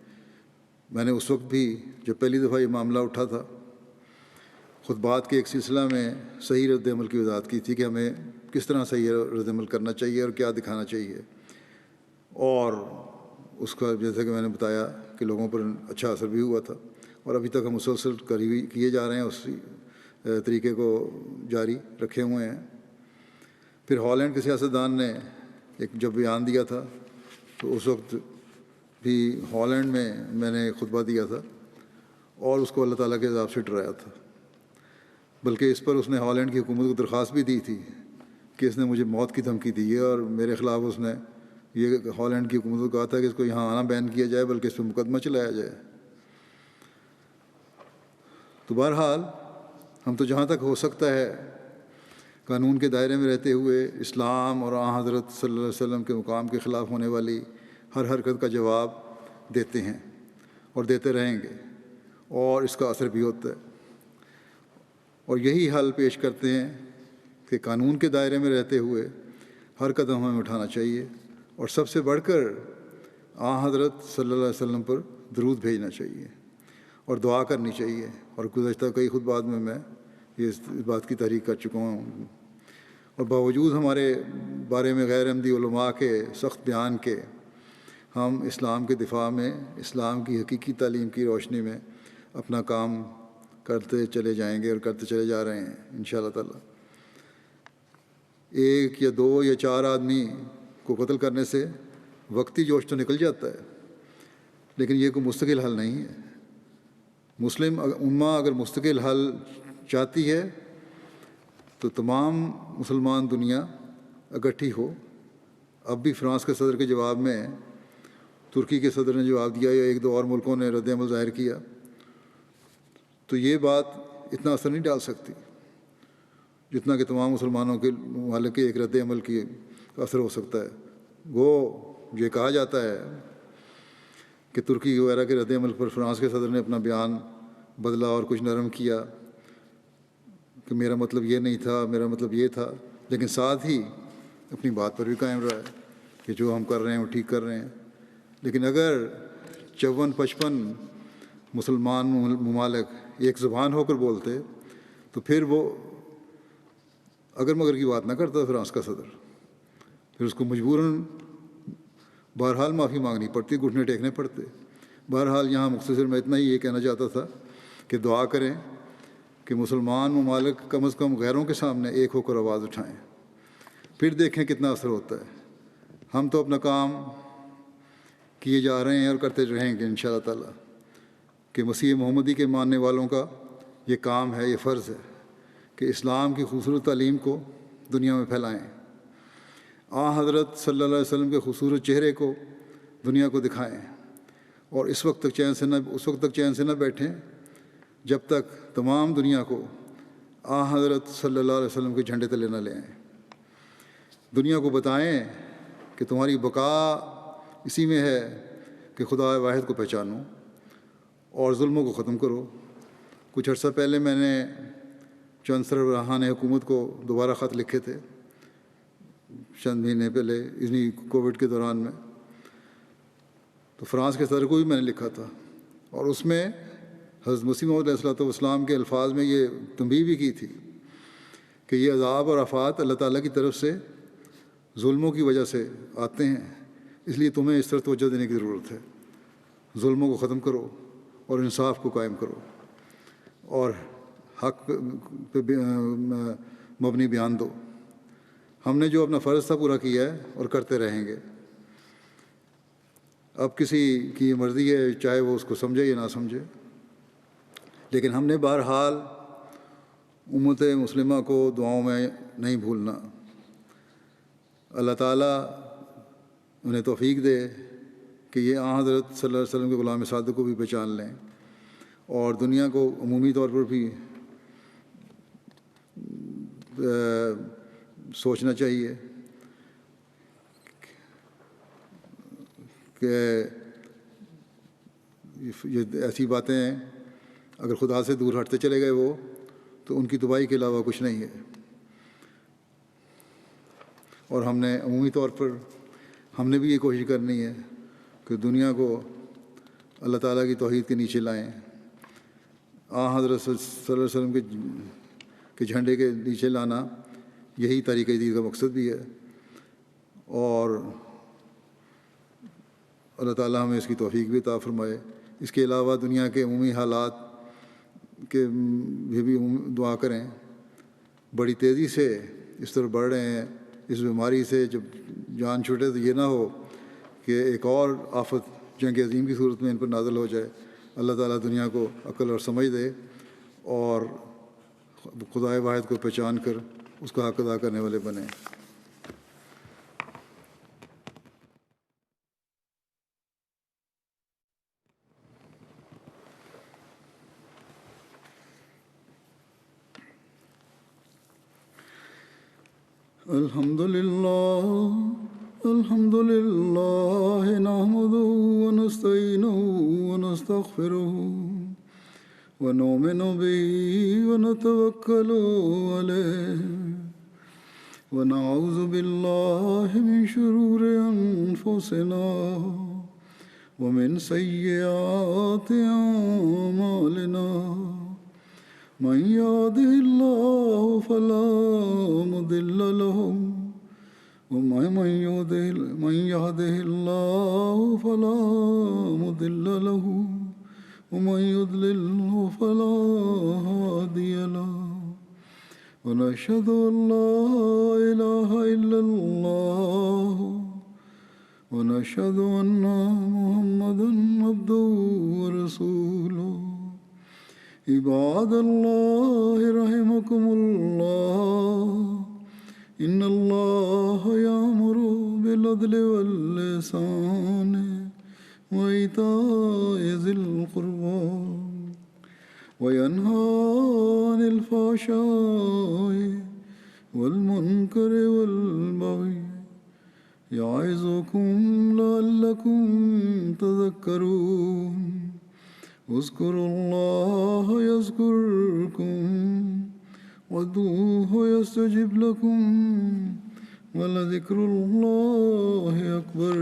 میں نے اس وقت بھی جب پہلی دفعہ یہ معاملہ اٹھا تھا خطبات کے ایک سلسلہ میں صحیح رد عمل کی وضاحت کی تھی کہ ہمیں کس طرح صحیح رد عمل کرنا چاہیے اور کیا دکھانا چاہیے، اور اس کا جیسا کہ میں نے بتایا کہ لوگوں پر اچھا اثر بھی ہوا تھا اور ابھی تک ہم مسلسل کیے جا رہے ہیں، اسی طریقے کو جاری رکھے ہوئے ہیں. پھر ہالینڈ کے سیاستدان نے ایک جب بیان دیا تھا تو اس وقت بھی ہالینڈ میں نے خطبہ دیا تھا اور اس کو اللہ تعالیٰ کے عذاب سے ڈرایا تھا، بلکہ اس پر اس نے ہالینڈ کی حکومت کو درخواست بھی دی تھی کہ اس نے مجھے موت کی دھمکی دی ہے اور میرے خلاف اس نے یہ ہالینڈ کی حکومت کو کہا تھا کہ اس کو یہاں آنا بین کیا جائے بلکہ اس پہ مقدمہ چلایا جائے. تو بہرحال ہم تو جہاں تک ہو سکتا ہے قانون کے دائرے میں رہتے ہوئے اسلام اور حضرت صلی اللہ علیہ وسلم کے مقام کے خلاف ہونے والی ہر حرکت کا جواب دیتے ہیں اور دیتے رہیں گے، اور اس کا اثر بھی ہوتا ہے. اور یہی حل پیش کرتے ہیں کہ قانون کے دائرے میں رہتے ہوئے ہر قدم ہمیں اٹھانا چاہیے اور سب سے بڑھ کر حضرت صلی اللہ علیہ وسلم پر درود بھیجنا چاہیے اور دعا کرنی چاہیے. اور گزشتہ کئی خطبات میں یہ اس بات کی تحریک کر چکا ہوں. اور باوجود ہمارے بارے میں غیر احمدی علماء کے سخت بیان کے، ہم اسلام کے دفاع میں، اسلام کی حقیقی تعلیم کی روشنی میں اپنا کام کرتے چلے جائیں گے اور کرتے چلے جا رہے ہیں انشاءاللہ تعالی. ایک یا دو یا چار آدمی کو قتل کرنے سے وقتی جوش تو نکل جاتا ہے، لیکن یہ کوئی مستقل حل نہیں ہے. مسلم امہ اگر مستقل حل چاہتی ہے تو تمام مسلمان دنیا اکٹھی ہو. اب بھی فرانس کے صدر کے جواب میں ترکی کے صدر نے جواب دیا یا ایک دو اور ملکوں نے رد عمل ظاہر کیا، تو یہ بات اتنا اثر نہیں ڈال سکتی جتنا کہ تمام مسلمانوں کے ممالک کے ایک رد عمل کی اثر ہو سکتا ہے. وہ یہ کہا جاتا ہے کہ ترکی وغیرہ کے رد عمل پر فرانس کے صدر نے اپنا بیان بدلا اور کچھ نرم کیا کہ میرا مطلب یہ نہیں تھا، میرا مطلب یہ تھا، لیکن ساتھ ہی اپنی بات پر بھی قائم رہا ہے کہ جو ہم کر رہے ہیں وہ ٹھیک کر رہے ہیں. لیکن اگر 54-55 مسلمان ممالک ایک زبان ہو کر بولتے تو پھر وہ اگر مگر کی بات نہ کرتا فرانس کا صدر، پھر اس کو مجبوراً بہرحال معافی مانگنی پڑتی، گھٹنے ٹیکنے پڑتے۔ بہرحال یہاں مختصر میں اتنا ہی یہ کہنا چاہتا تھا کہ دعا کریں کہ مسلمان ممالک کم از کم غیروں کے سامنے ایک ہو کر آواز اٹھائیں، پھر دیکھیں کتنا اثر ہوتا ہے۔ ہم تو اپنا کام کیے جا رہے ہیں اور کرتے رہیں گے انشاءاللہ تعالیٰ، کہ مسیح محمدی کے ماننے والوں کا یہ کام ہے، یہ فرض ہے کہ اسلام کی خوبصورت تعلیم کو دنیا میں پھیلائیں، حضرت صلی اللہ علیہ وسلم کے خوبصورت چہرے کو دنیا کو دکھائیں، اور اس وقت تک چین سے نہ بیٹھیں جب تک تمام دنیا کو حضرت صلی اللہ علیہ وسلم کے جھنڈے تلے نہ لے آئیں۔ دنیا کو بتائیں کہ تمہاری بقا اسی میں ہے کہ خدا واحد کو پہچانو اور ظلموں کو ختم کرو۔ کچھ عرصہ پہلے میں نے چند سربراہان حکومت کو دوبارہ خط لکھے تھے، چند مہینے پہلے اتنی کووڈ کے دوران میں، تو فرانس کے صدر کو بھی میں نے لکھا تھا، اور اس میں حضرت مسیح موعود علیہ السلام کے الفاظ میں یہ تنبیہ بھی کی تھی کہ یہ عذاب اور آفات اللہ تعالیٰ کی طرف سے ظلموں کی وجہ سے آتے ہیں، اس لیے تمہیں اس طرح توجہ دینے کی ضرورت ہے۔ ظلموں کو ختم کرو اور انصاف کو قائم کرو اور حق پہ مبنی بیان دو۔ ہم نے جو اپنا فرض تھا پورا کیا ہے اور کرتے رہیں گے۔ اب کسی کی مرضی ہے، چاہے وہ اس کو سمجھے یا نہ سمجھے، لیکن ہم نے بہرحال امت مسلمہ کو دعاؤں میں نہیں بھولنا۔ اللہ تعالیٰ انہیں توفیق دے کہ یہ حضرت صلی اللہ علیہ وسلم کے غلام صادق کو بھی پہچان لیں، اور دنیا کو عمومی طور پر بھی سوچنا چاہیے کہ یہ ایسی باتیں ہیں اگر خدا سے دور ہٹتے چلے گئے وہ، تو ان کی تباہی کے علاوہ کچھ نہیں ہے۔ اور ہم نے عمومی طور پر ہم نے بھی یہ کوشش کرنی ہے کہ دنیا کو اللہ تعالیٰ کی توحید کے نیچے لائیں۔ حضرت صلی اللہ علیہ وسلم کے جھنڈے کے نیچے لانا یہی طریقہ جدید کا مقصد بھی ہے، اور اللہ تعالیٰ ہمیں اس کی توفیق بھی عطا فرمائے۔ اس کے علاوہ دنیا کے عمومی حالات کے بھی دعا کریں۔ بڑی تیزی سے اس طرح بڑھ رہے ہیں، اس بیماری سے جب جان چھوٹے تو یہ نہ ہو کہ ایک اور آفت جنگ عظیم کی صورت میں ان پر نازل ہو جائے۔ اللہ تعالیٰ دنیا کو عقل اور سمجھ دے اور خدائے واحد کو پہچان کر اس کا حق ادا کرنے والے بنیں۔ الحمد للہ نحمده ونستعینه ونستغفره ونؤمن به ونتوکل علیہ ونعوذ باللہ من شرور انفسنا ومن سیئات اعمالنا من يهده الله فلا مضل له ومن يهده الله فلا مضل له ومن يضلل فلا هادي له ونشهد أن لا إله إلا الله ونشهد أن محمدا عبده ورسوله عباد الله رحمكم الله إن الله يأمر بالعدل والإحسان وإيتاء ذي القربى وينهى عن الفحشاء والمنكر والبغي يعظكم لعلكم تذكرون اذكروا الله يذكركم وادعوه يستجب لكم ولذكر الله أكبر